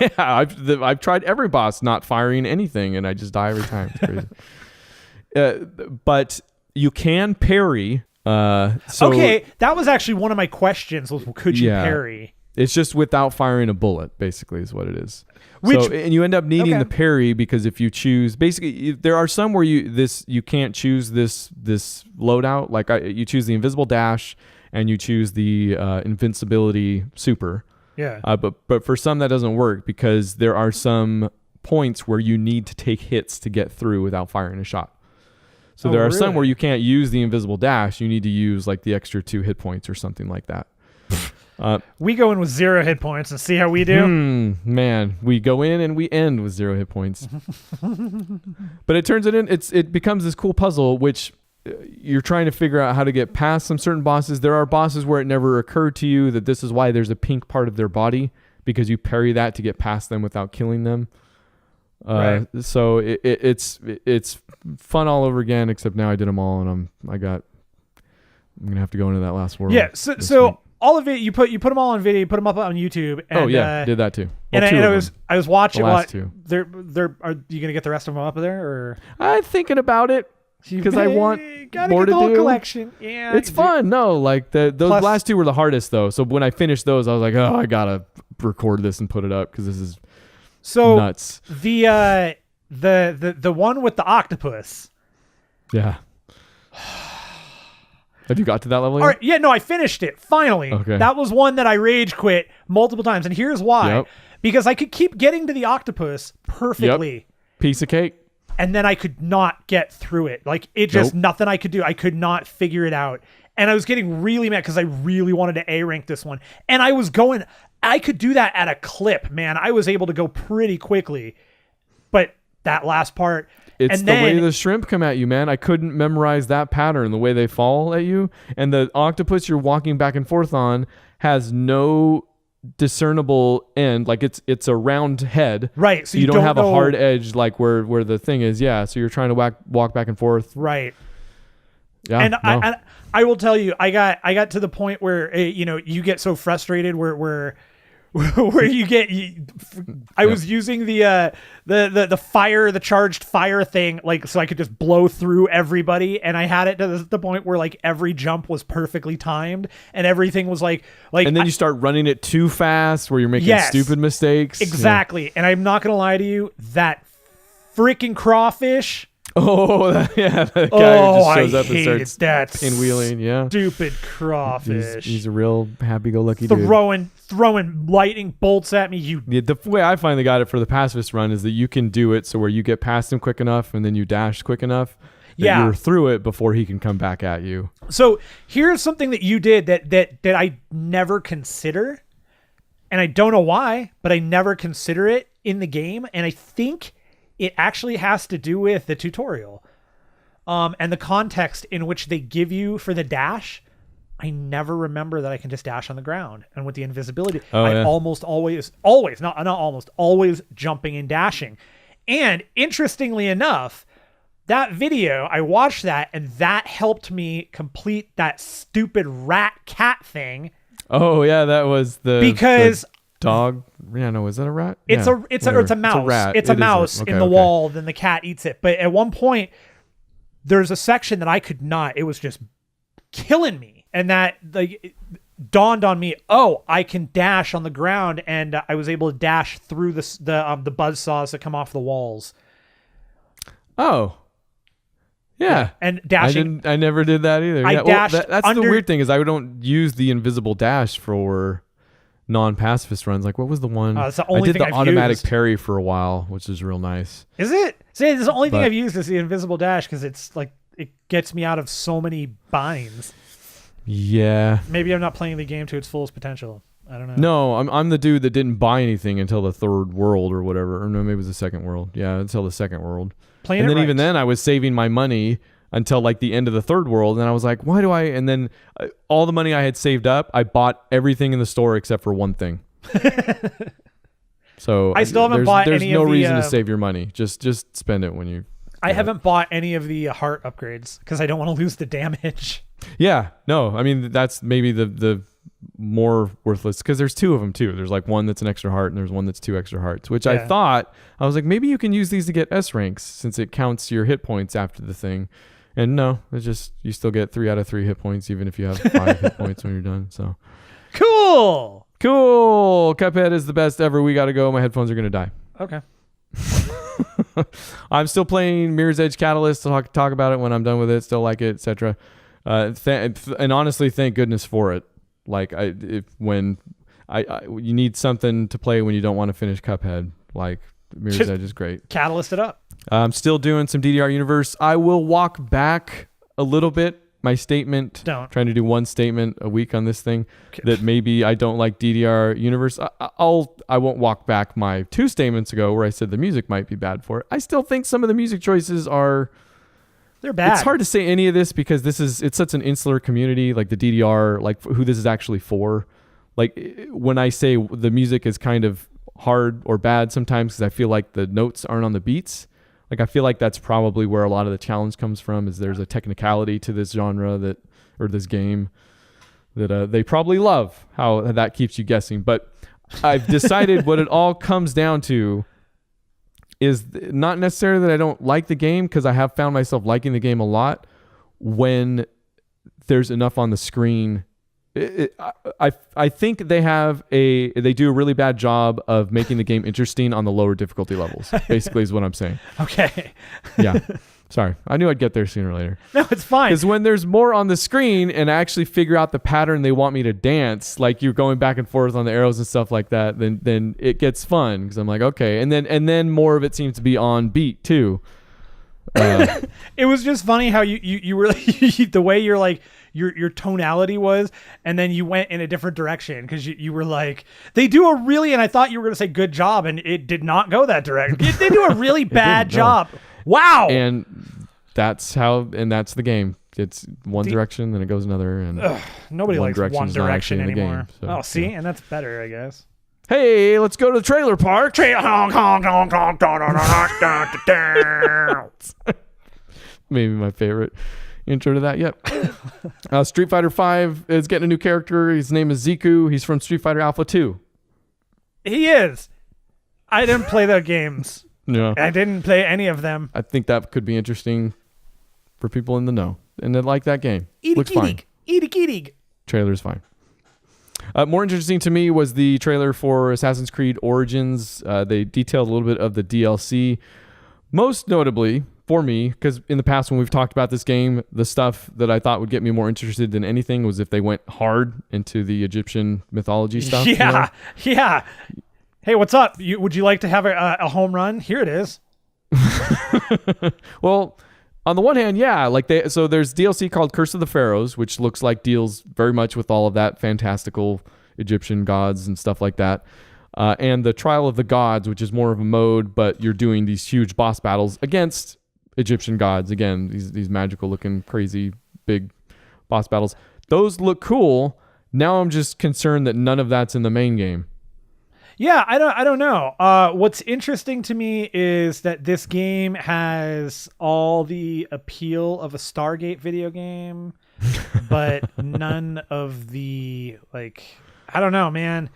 Yeah, I've tried every boss not firing anything, and I just die every time. It's crazy. But you can parry Okay, that was actually one of my questions. Was could you parry? It's just without firing a bullet, basically, is what it is. And you end up needing the parry because if you choose, basically, there are some where you can't choose this loadout. Like you choose the invisible dash and you choose the invincibility super. Yeah. But for some that doesn't work because there are some points where you need to take hits to get through without firing a shot. So there are some where you can't use the invisible dash. You need to use like the extra 2 hit points or something like that. We go in with 0 hit points and see how we do. Man, we go in and we end with 0 hit points. But it turns it becomes this cool puzzle, which you're trying to figure out how to get past some certain bosses. There are bosses where it never occurred to you that this is why there's a pink part of their body, because you parry that to get past them without killing them. Right. So it's fun all over again, except now I did them all and I'm gonna have to go into that last world. Yeah. So all of it, you put them all on video, you put them up on YouTube. And, did that too. Well, and I was watching the last two. Are you gonna get the rest of them up there, or? I'm thinking about it because I want more to do. Whole collection. Yeah, it's fun. No, like those last 2 were the hardest though. So when I finished those, I was like, oh, I gotta record this and put it up because this is nuts. The one with the octopus. Yeah. Have you got to that level yet? All right, yeah, no, I finished it, finally. Okay. That was one that I rage quit multiple times, and here's why. Yep. Because I could keep getting to the octopus perfectly. Yep. Piece of cake. And then I could not get through it. Like, it just, nothing I could do. I could not figure it out. And I was getting really mad because I really wanted to A-rank this one. And I could do that at a clip, man. I was able to go pretty quickly. But that last part... It's the way the shrimp come at you, man. I couldn't memorize that pattern, the way they fall at you. And the octopus you're walking back and forth on has no discernible end. Like it's a round head. Right. So you don't have a hard edge like where the thing is. Yeah. So you're trying to walk back and forth. Right. Yeah. And I will tell you, I got to the point where, you get so frustrated where you get, I was using the charged fire thing, like, so I could just blow through everybody. And I had it to the point where like every jump was perfectly timed and everything was like, and then you start running it too fast where you're making stupid mistakes. Exactly. Yeah. And I'm not going to lie to you, that freaking crawfish. Oh, yeah. That guy just shows up and starts pinwheeling. Yeah. Stupid crawfish. He's a real happy-go-lucky dude. Throwing lightning bolts at me. The way I finally got it for the pacifist run is that you can do it so where you get past him quick enough and then you dash quick enough that you're through it before he can come back at you. So here's something that you did that I never consider, and I don't know why, but I never consider it in the game, and I think it actually has to do with the tutorial and the context in which they give you for the dash. I never remember that I can just dash on the ground. And with the invisibility, almost always jumping and dashing. And interestingly enough, that video, I watched that and that helped me complete that stupid rat cat thing. Oh yeah, that was because dog. Yeah, no, is that a rat? It's a mouse. It's a rat. It's a mouse in the wall. Then the cat eats it. But at one point, there's a section that I could not. It was just killing me, and that it dawned on me. Oh, I can dash on the ground, and I was able to dash through the buzzsaws that come off the walls. Oh. Yeah. And dashing. I never did that either. I dashed. That's the weird thing is I don't use the invisible dash for non-pacifist runs. Like what was the one? It's the only I did thing the I've automatic used. Parry for a while, which is real nice. Is it? See, it's the only thing I've used is the invisible dash because it's like it gets me out of so many binds. Yeah. Maybe I'm not playing the game to its fullest potential. I don't know. No, I'm the dude that didn't buy anything until the third world or whatever. Or no, maybe it was the second world. Yeah, until the second world. And then even then I was saving my money until like the end of the third world, and I was like, why do I? And then all the money I had saved up, I bought everything in the store except for one thing. So I still haven't bought any of the... There's no reason to save your money. Just spend it when you... I haven't bought any of the heart upgrades because I don't want to lose the damage. Yeah, no, I mean, that's maybe the more worthless because there's two of them too. There's like one that's an extra heart and there's one that's 2 extra hearts, which I thought, I was like, maybe you can use these to get S ranks since it counts your hit points after the thing. And no, it's just you still get 3 out of 3 hit points even if you have 5 hit points when you're done. So Cool. Cuphead is the best ever. We got to go. My headphones are gonna die. Okay. I'm still playing Mirror's Edge Catalyst. I'll talk about it when I'm done with it. Still like it, etc. And honestly, thank goodness for it. Like when you need something to play when you don't want to finish Cuphead, like Mirror's Edge is great. Catalyst it up. I'm still doing some DDR Universe. I will walk back a little bit. My statement, trying to do one statement a week on this thing, that maybe I don't like DDR Universe. I won't walk back my 2 statements ago where I said the music might be bad for it. I still think some of the music choices they're bad. It's hard to say any of this because it's such an insular community, like the DDR, like who this is actually for. Like when I say the music is kind of hard or bad sometimes because I feel like the notes aren't on the beats. Like I feel like that's probably where a lot of the challenge comes from, is there's a technicality to this genre or this game that they probably love how that keeps you guessing. But I've decided what it all comes down to is not necessarily that I don't like the game, because I have found myself liking the game a lot when there's enough on the screen. I think they do a really bad job of making the game interesting on the lower difficulty levels, basically is what I'm saying. Okay. Yeah. Sorry. I knew I'd get there sooner or later. No, it's fine. Because when there's more on the screen and I actually figure out the pattern they want me to dance, like you're going back and forth on the arrows and stuff like that, then it gets fun, because I'm like, okay. And then more of it seems to be on beat too. It was just funny how you really the way you're like your tonality was, and then you went in a different direction because you were like, they do a really, and I thought you were gonna say good job, and it did not go that direction. They do a really bad job. Wow. And that's the game. It's one direction, then it goes another, and nobody likes one direction anymore. Game, so, see, and that's better, I guess. Hey, let's go to the trailer park. Maybe my favorite intro to that yet. Street Fighter V is getting a new character. His name is Zeku. He's from Street Fighter Alpha 2. He is. I didn't play the games. No. I didn't play any of them. I think that could be interesting for people in the know and that like that game. Looks fine. Trailer's fine. More interesting to me was the trailer for Assassin's Creed Origins. They detailed a little bit of the DLC. Most notably for me, because in the past when we've talked about this game, the stuff that I thought would get me more interested than anything was if they went hard into the Egyptian mythology stuff. Yeah, yeah. Hey, what's up? Would you like to have a home run? Here it is. Well, on the one hand, yeah, so there's DLC called Curse of the Pharaohs, which looks like deals very much with all of that fantastical Egyptian gods and stuff like that. And the Trial of the Gods, which is more of a mode, but you're doing these huge boss battles against Egyptian gods. Again, these magical looking, crazy, big boss battles. Those look cool. Now I'm just concerned that none of that's in the main game. Yeah, I don't know. What's interesting to me is that this game has all the appeal of a Stargate video game, but none of the, like, I don't know, man.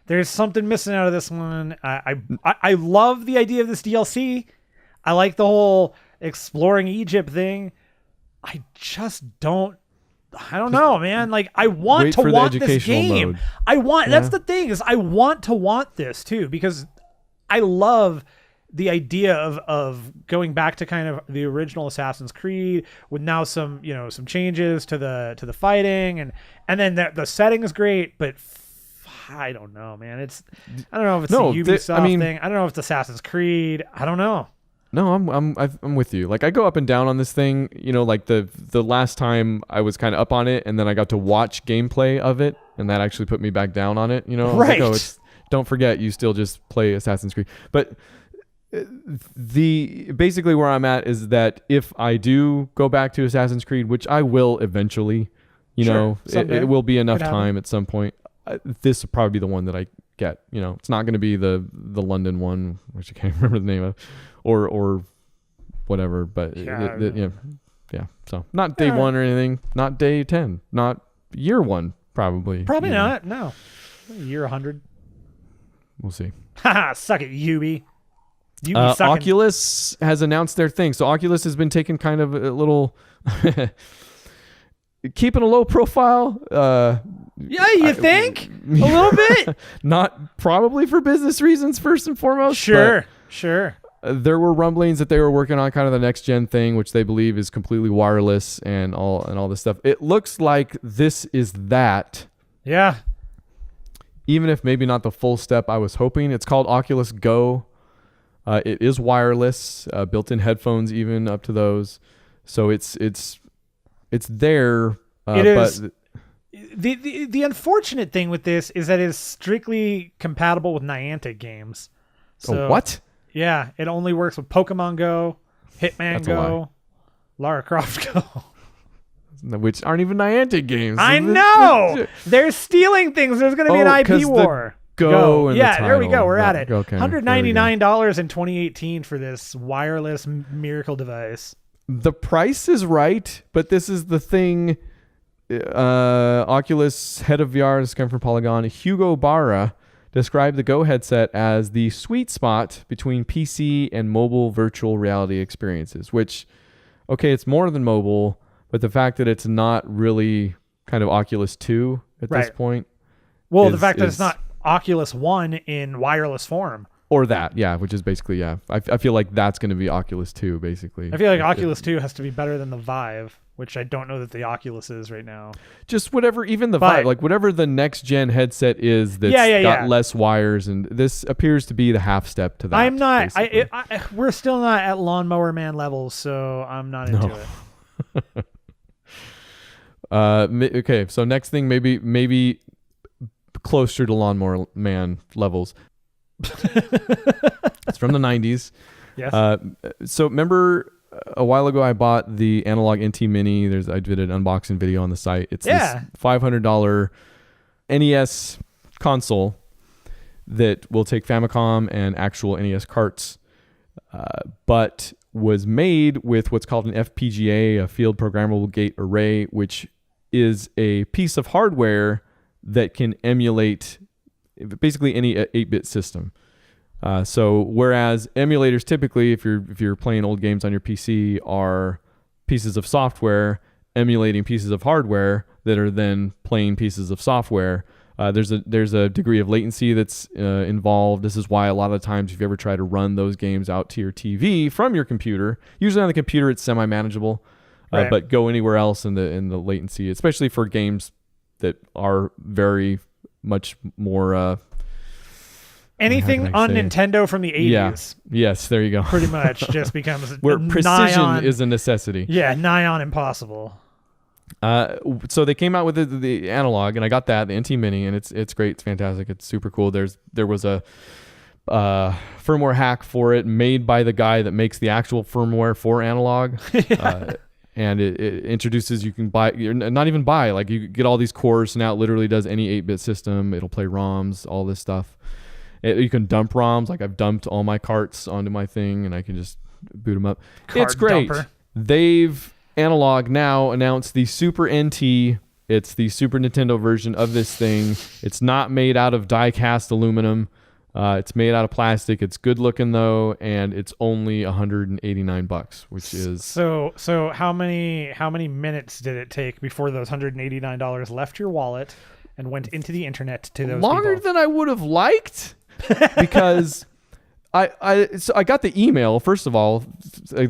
There's something missing out of this one. I love the idea of this DLC. I like the whole exploring Egypt thing. I just don't. I don't know, man. Like, I want to want this game. Mode. That's the thing, is I want to want this too, because I love the idea of going back to kind of the original Assassin's Creed with now some changes to the fighting, and then the setting is great, but I don't know, man. I don't know if it's the Ubisoft thing. I don't know if it's Assassin's Creed. I don't know. No, I'm with you. Like, I go up and down on this thing. Like the last time I was kind of up on it, and then I got to watch gameplay of it, and that actually put me back down on it. Right. Like, don't forget, you still just play Assassin's Creed. But basically where I'm at is that if I do go back to Assassin's Creed, which I will eventually, it will be enough time at some point. This will probably be the one that I get. It's not going to be the London one, which I can't remember the name of. Or whatever, but yeah. So not day one or anything, not day 10, not year one, probably. Probably not. No, year 100. We'll see. Haha, suck it, Ubi. Oculus has announced their thing. So Oculus has been taking kind of a little Keeping a low profile. Yeah, you think? A little bit? Not probably for business reasons first and foremost. Sure. There were rumblings that they were working on kind of the next gen thing, which they believe is completely wireless and all this stuff. It looks like this is that. Yeah. Even if maybe not the full step I was hoping. It's called Oculus Go. It is wireless, built-in headphones even up to those. So it's there. It is. But the unfortunate thing with this is that it is strictly compatible with Niantic games. So, what? Yeah, it only works with Pokemon Go, Hitman Go, Lara Croft Go. Which aren't even Niantic games. I know! They're stealing things. There's going to be an IP war. Go. Yeah, there we go. We're at it. Okay, $199 in 2018 for this wireless miracle device. The price is right, but this is the thing. Oculus head of VR, this came from Paragon, Hugo Barra, described the Go headset as the sweet spot between PC and mobile virtual reality experiences, which, okay, it's more than mobile, but the fact that it's not really kind of Oculus 2 at this point. Well, the fact that it's not Oculus 1 in wireless form. Or that, yeah, which is basically, yeah. I feel like that's going to be Oculus 2, basically. I feel like Oculus 2 has to be better than the Vive, which I don't know that the Oculus is right now. Just whatever, even the Vive, like whatever the next gen headset is that's got less wires, and this appears to be the half step to that. I'm not, we're still not at Lawnmower Man levels, so I'm not into it. Okay, so next thing, maybe closer to Lawnmower Man levels. It's from the 90s. Yes. So remember a while ago I bought the analog NT Mini. I did an unboxing video on the site. It's this $500 NES console that will take Famicom and actual NES carts, but was made with what's called an FPGA, a field programmable gate array, which is a piece of hardware that can emulate basically any 8-bit system. So whereas emulators typically, if you're playing old games on your PC, are pieces of software emulating pieces of hardware that are then playing pieces of software, there's a degree of latency that's involved. This is why a lot of times if you ever try to run those games out to your TV from your computer, usually on the computer it's semi-manageable, but go anywhere else in the latency, especially for games that are very much more anything on Nintendo from the 80s. Yeah. Yes, there you go. Pretty much just becomes where precision is a necessity. Yeah, nigh on impossible. So they came out with the analog, and I got that, the NT Mini, and it's great. It's fantastic. It's super cool. There was a firmware hack for it made by the guy that makes the actual firmware for analog. And it introduces, you can buy, not even buy, like you get all these cores, so now it literally does any 8-bit system. It'll play ROMs, all this stuff. You can dump ROMs, like I've dumped all my carts onto my thing, and I can just boot them up. It's great. Dumper. They've, Analog now announced the Super NT. It's the Super Nintendo version of this thing. It's not made out of die-cast aluminum. It's made out of plastic. It's good looking though, and it's only $189, which is so. How many minutes did it take before those $189 left your wallet and went into the internet to those longer people? Than I would have liked, because I got the email. First of all, I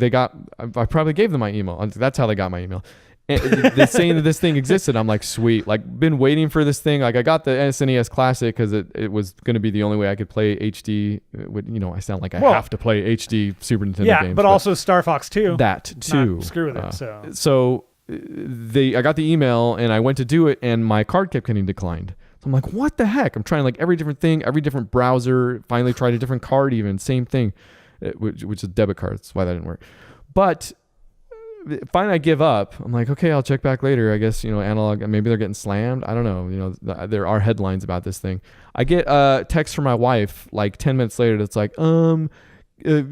probably gave them my email. That's how they got my email. And they're saying that this thing existed. I'm like, sweet. Like, been waiting for this thing. Like, I got the SNES Classic because it was going to be the only way I could play HD. I sound like I have to play HD Super Nintendo games. Yeah, but also Star Fox 2. That too. Screw with it. So I got the email and I went to do it, and my card kept getting declined. So I'm like, what the heck? I'm trying like every different thing, every different browser. Finally tried a different card, even same thing, which is a debit card. That's why that didn't work. But finally I give up. I'm like, okay, I'll check back later. I guess, Analog, maybe they're getting slammed. I don't know. There are headlines about this thing. I get a text from my wife like 10 minutes later that's like,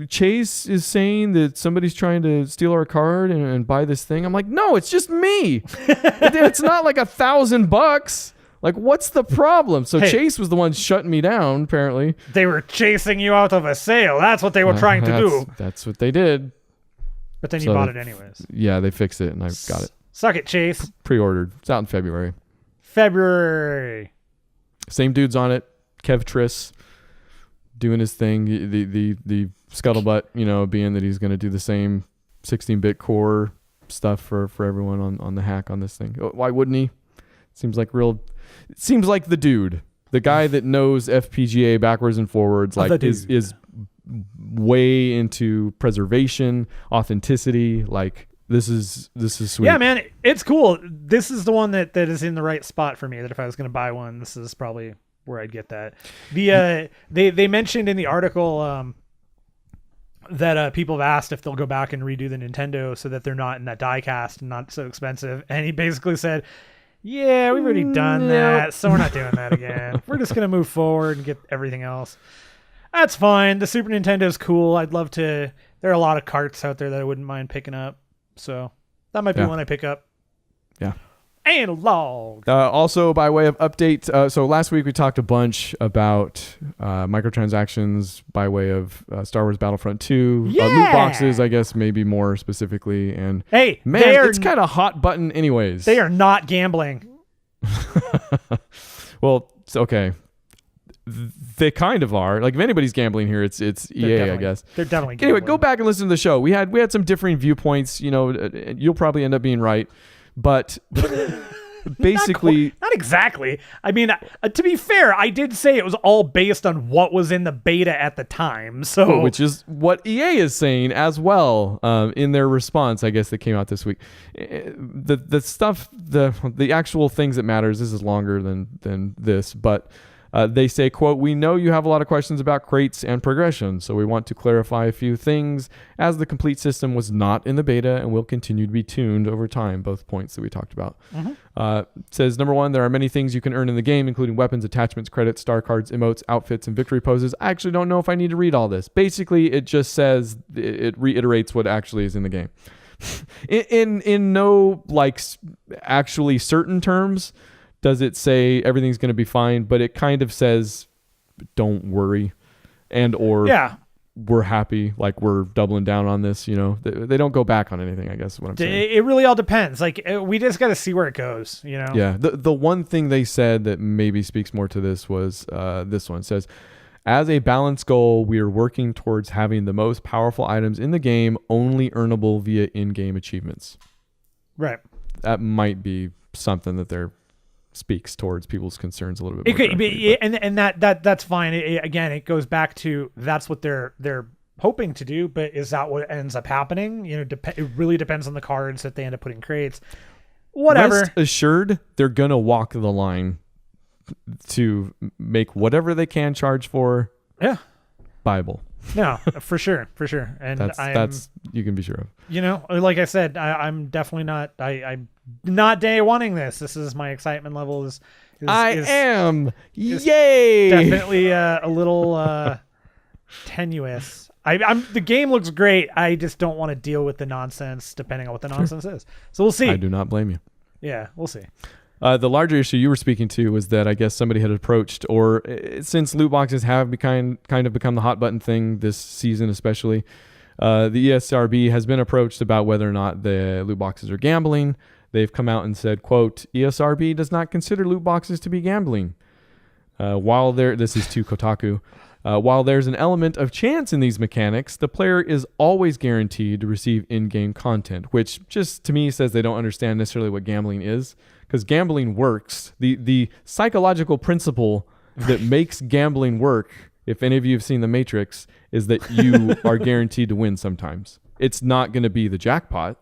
Chase is saying that somebody's trying to steal our card and buy this thing. I'm like, no, it's just me. It's not like $1,000. Like, what's the problem? So Chase was the one shutting me down, apparently. They were chasing you out of a sale. That's what they were trying to do. That's what they did. But then you bought it anyways. Yeah, they fixed it, and I got it. Suck it, Chase. Pre-ordered. It's out in February. Same dude's on it. Kev Triss doing his thing. The scuttlebutt, being that he's going to do the same 16-bit core stuff for everyone on the hack on this thing. Why wouldn't he? It seems like the dude, the guy that knows FPGA backwards and forwards, like is way into preservation, authenticity. Like this is sweet. Yeah, man, it's cool. This is the one that is in the right spot for me. That if I was going to buy one, this is probably where I'd get that. They mentioned in the article that people have asked if they'll go back and redo the Nintendo so that they're not in that die cast and not so expensive. And he basically said, yeah, we've already done that, so we're not doing that again. We're just going to move forward and get everything else. That's fine. The Super Nintendo's cool. I'd love to. There are a lot of carts out there that I wouldn't mind picking up. So that might be one I pick up. Yeah. Analog. Also, by way of update, so last week we talked a bunch about microtransactions by way of Star Wars Battlefront 2, loot boxes, I guess, maybe more specifically. And hey, man, it's kind of hot button anyways. They are not gambling. Well, okay. They kind of are. Like if anybody's gambling here, it's EA, I guess. They're definitely gambling. Anyway, go back and listen to the show. We had some differing viewpoints. You'll probably end up being right. But basically... Not exactly. I mean, to be fair, I did say it was all based on what was in the beta at the time. So, which is what EA is saying as well in their response, I guess, that came out this week. The stuff, the actual things that matters, this is longer than this, but... they say, quote, "We know you have a lot of questions about crates and progression, so we want to clarify a few things as the complete system was not in the beta and will continue to be tuned over time," both points that we talked about. Says, number one, there are many things you can earn in the game, including weapons, attachments, credits, star cards, emotes, outfits, and victory poses. I actually don't know if I need to read all this. Basically, it just says, it reiterates what actually is in the game. in no, actually certain terms, does it say everything's going to be fine, but it kind of says, don't worry, and or we're happy, like we're doubling down on this. They don't go back on anything, I guess is what I'm saying. It really all depends. Like we just got to see where it goes, Yeah. The one thing they said that maybe speaks more to this was this one. It says, as a balanced goal, we are working towards having the most powerful items in the game only earnable via in-game achievements. Right. That might be something that they're speaks towards people's concerns a little bit more. And that's fine. Again, it goes back to that's what they're hoping to do, but is that what ends up happening? It really depends on the cards that they end up putting crates. Whatever. Rest assured, they're gonna walk the line to make whatever they can charge for. Yeah. Bible. No, for sure. And that's you can be sure of. Like I said, I'm definitely not. I'm not day wanting this. This is my excitement level is Yay! Definitely a little tenuous. The game looks great. I just don't want to deal with the nonsense, depending on what the nonsense is. So we'll see. I do not blame you. Yeah, we'll see. The larger issue you were speaking to was that I guess somebody had approached, or since loot boxes have kind of become the hot button thing this season especially, the ESRB has been approached about whether or not the loot boxes are gambling. They've come out and said, quote, ESRB does not consider loot boxes to be gambling. This is to Kotaku. While there's an element of chance in these mechanics, the player is always guaranteed to receive in-game content, which just to me says they don't understand necessarily what gambling is, because gambling works. The psychological principle that makes gambling work, if any of you have seen The Matrix, is that you are guaranteed to win sometimes. It's not going to be the jackpot,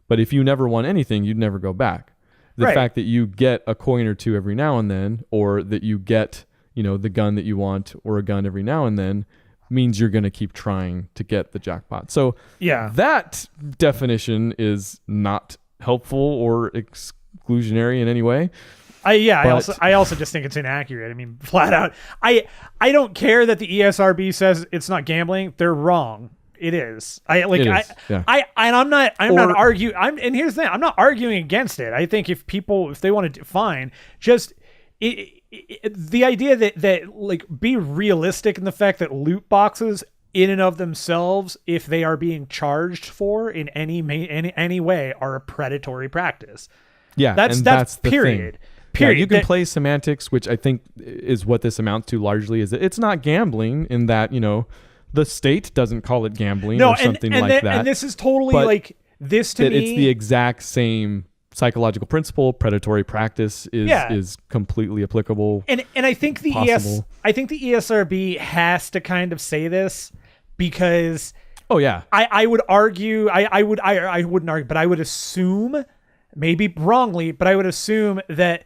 but if you never won anything, you'd never go back. The fact that you get a coin or two every now and then, or that you get the gun that you want or a gun every now and then, means you're going to keep trying to get the jackpot. So that definition is not helpful or exclusionary in any way. I also just think it's inaccurate. I mean, flat out, I don't care that the ESRB says it's not gambling. They're wrong. It is. I'm not arguing. And here's the thing. I'm not arguing against it. I think if they want to, fine. Just the idea that like be realistic in the fact that loot boxes in and of themselves, if they are being charged for in any way, are a predatory practice. Yeah, that's the period. Thing. Period. Yeah, you can play semantics, which I think is what this amounts to largely. Is it's not gambling in that, you know, the state doesn't call it gambling or something like that. And this is totally like this to me. It's the exact same psychological principle. Predatory practice is completely applicable. And I think the ESRB has to kind of say this because I would argue I wouldn't argue, but I would assume, maybe wrongly, but I would assume that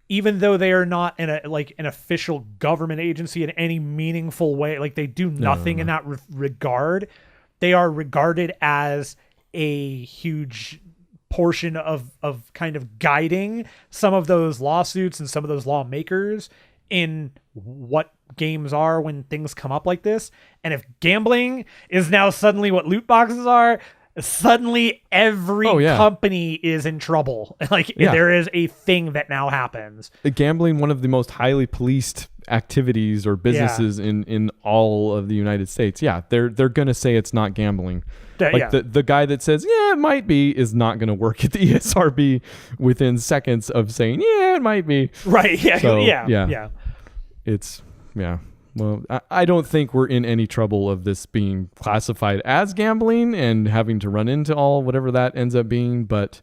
even though they are not in an official government agency in any meaningful way, like they do nothing in that regard, they are regarded as a huge portion of kind of guiding some of those lawsuits and some of those lawmakers in what games are when things come up like this. And if gambling is now suddenly what loot boxes are, suddenly every company is in trouble. There is a thing that now happens. Gambling, one of the most highly policed activities or businesses in all of the United States. Yeah, they're going to say it's not gambling. The guy that says, yeah, it might be, is not going to work at the ESRB within seconds of saying, yeah, it might be. Right. Yeah. So, yeah. It's, well, I don't think we're in any trouble of this being classified as gambling and having to run into whatever that ends up being. But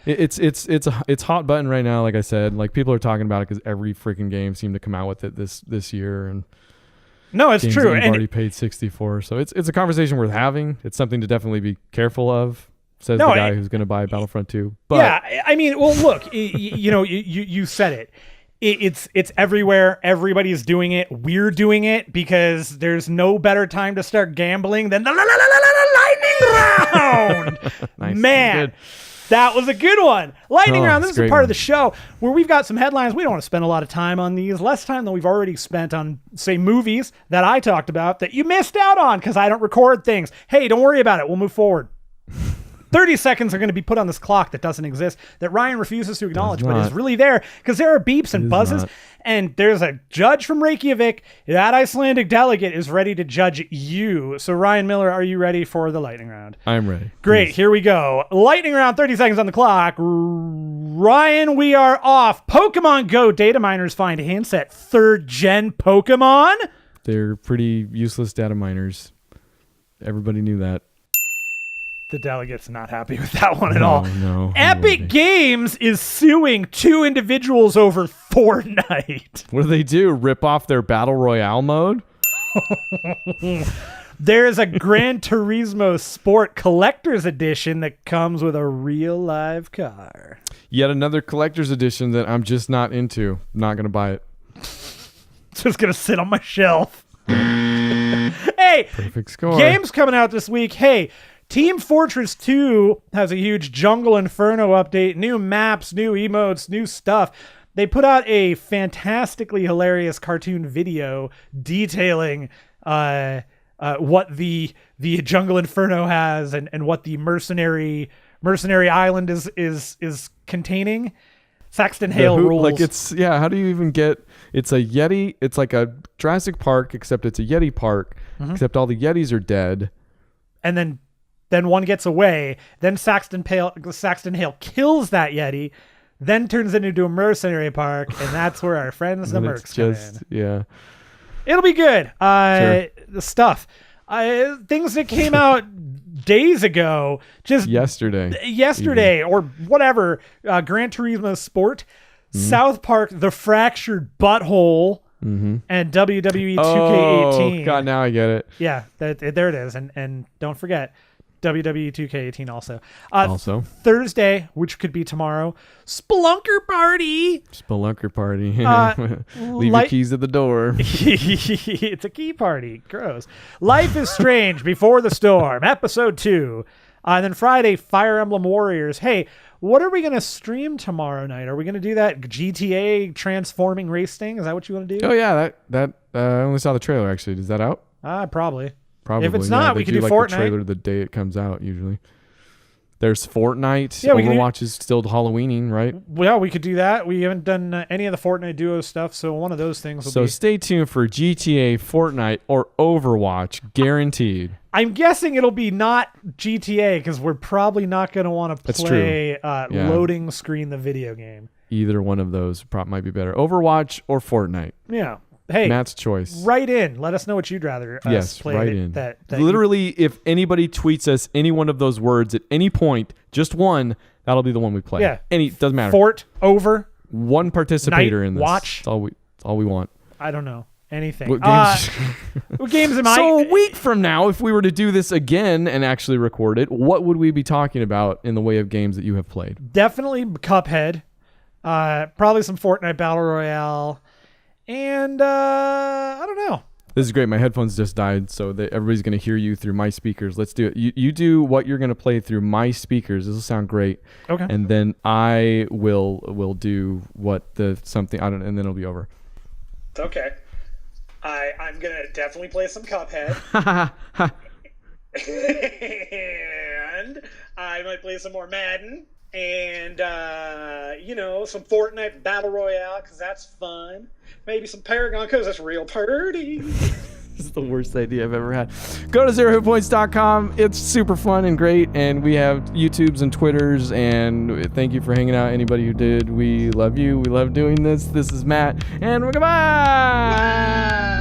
it's hot button right now. Like I said, like people are talking about it because every freaking game seemed to come out with it this year. And no, it's true. I've already paid $60 for, so it's a conversation worth having. It's something to definitely be careful of. Says the guy who's going to buy Battlefront 2. But yeah, I mean, well, look, you said it. It's everywhere. Everybody's doing it. We're doing it because there's no better time to start gambling than the lightning round. Nice. Man, that was a good one. Lightning round. This is a part of the show where we've got some headlines. We don't want to spend a lot of time on these. Less time than we've already spent on, say, movies that I talked about that you missed out on because I don't record things. Hey, don't worry about it. We'll move forward. 30 seconds are going to be put on this clock that doesn't exist, that Ryan refuses to acknowledge, but is really there because there are beeps and buzzes. And there's a judge from Reykjavik. That Icelandic delegate is ready to judge you. So, Ryan Miller, are you ready for the lightning round? I'm ready. Great. Please. Here we go. Lightning round, 30 seconds on the clock. Ryan, we are off. Pokemon Go data miners find hints at third-gen Pokemon. They're pretty useless data miners. Everybody knew that. The delegate's not happy with that one at all. No. Epic Games is suing 2 individuals over Fortnite. What do they do? Rip off their Battle Royale mode? There's a Gran Turismo Sport Collector's Edition that comes with a real live car. Yet another collector's edition that I'm just not into. Not going to buy it. It's just going to sit on my shelf. Hey, perfect score. Games coming out this week. Hey, Team Fortress 2 has a huge Jungle Inferno update, new maps, new emotes, new stuff. They put out a fantastically hilarious cartoon video detailing what the Jungle Inferno has and what the mercenary island is containing. Saxton Hale rules. Like how do you even get? It's a Yeti. It's like a Jurassic Park, except it's a Yeti park. Mm-hmm. Except all the Yetis are dead. And then one gets away. Then Saxton Hale kills that Yeti. Then turns it into a mercenary park, and that's where our friends the Mercs come in. Yeah, it'll be good. Sure. The stuff, things that came out days ago, just yesterday or whatever. Gran Turismo Sport, South Park, The Fractured Butthole, and WWE 2K18. Oh God, now I get it. Yeah, there it is, and don't forget. WWE 2K18 also. Thursday, which could be tomorrow, Spelunker Party. Leave your keys at the door. It's a key party. Gross. Life is Strange Before the Storm, Episode 2. And then Friday, Fire Emblem Warriors. Hey, what are we going to stream tomorrow night? Are we going to do that GTA transforming race thing? Is that what you want to do? Oh, yeah. That I only saw the trailer, actually. Is that out? Probably. Probably. If it's not, we can do like Fortnite. The trailer the day it comes out, usually. There's Fortnite. Yeah, Overwatch is still Halloweening, right? Well, we could do that. We haven't done any of the Fortnite duo stuff, so one of those things will So stay tuned for GTA, Fortnite, or Overwatch, guaranteed. I'm guessing it'll be not GTA because we're probably not going to want to play loading screen the video game. Either one of those might be better. Overwatch or Fortnite. Yeah. Hey, Matt's choice. Write in. Let us know what you'd rather play. Write in. Literally, if anybody tweets us any one of those words at any point, just one, that'll be the one we play. Yeah. Doesn't matter. Fort, over. One participator Night, in this. watch. That's all we want. I don't know. Anything. What games? What games am I? So a week from now, if we were to do this again and actually record it, what would we be talking about in the way of games that you have played? Definitely Cuphead. Probably some Fortnite Battle Royale. And I don't know. This is great. My headphones just died, so that everybody's going to hear you through my speakers. Let's do it. You do what you're going to play through my speakers. This will sound great. Okay. And then I will do something. I don't know, and then it'll be over. Okay. I'm gonna definitely play some Cuphead. And I might play some more Madden. And some Fortnite Battle Royale because that's fun. Maybe some Paragon because that's real party. This is the worst idea I've ever had. Go to 0HITPoints.com. It's super fun and great, and we have YouTubes and Twitters, and thank you for hanging out. Anybody who did, we love you. We love doing this. This is Matt, and goodbye.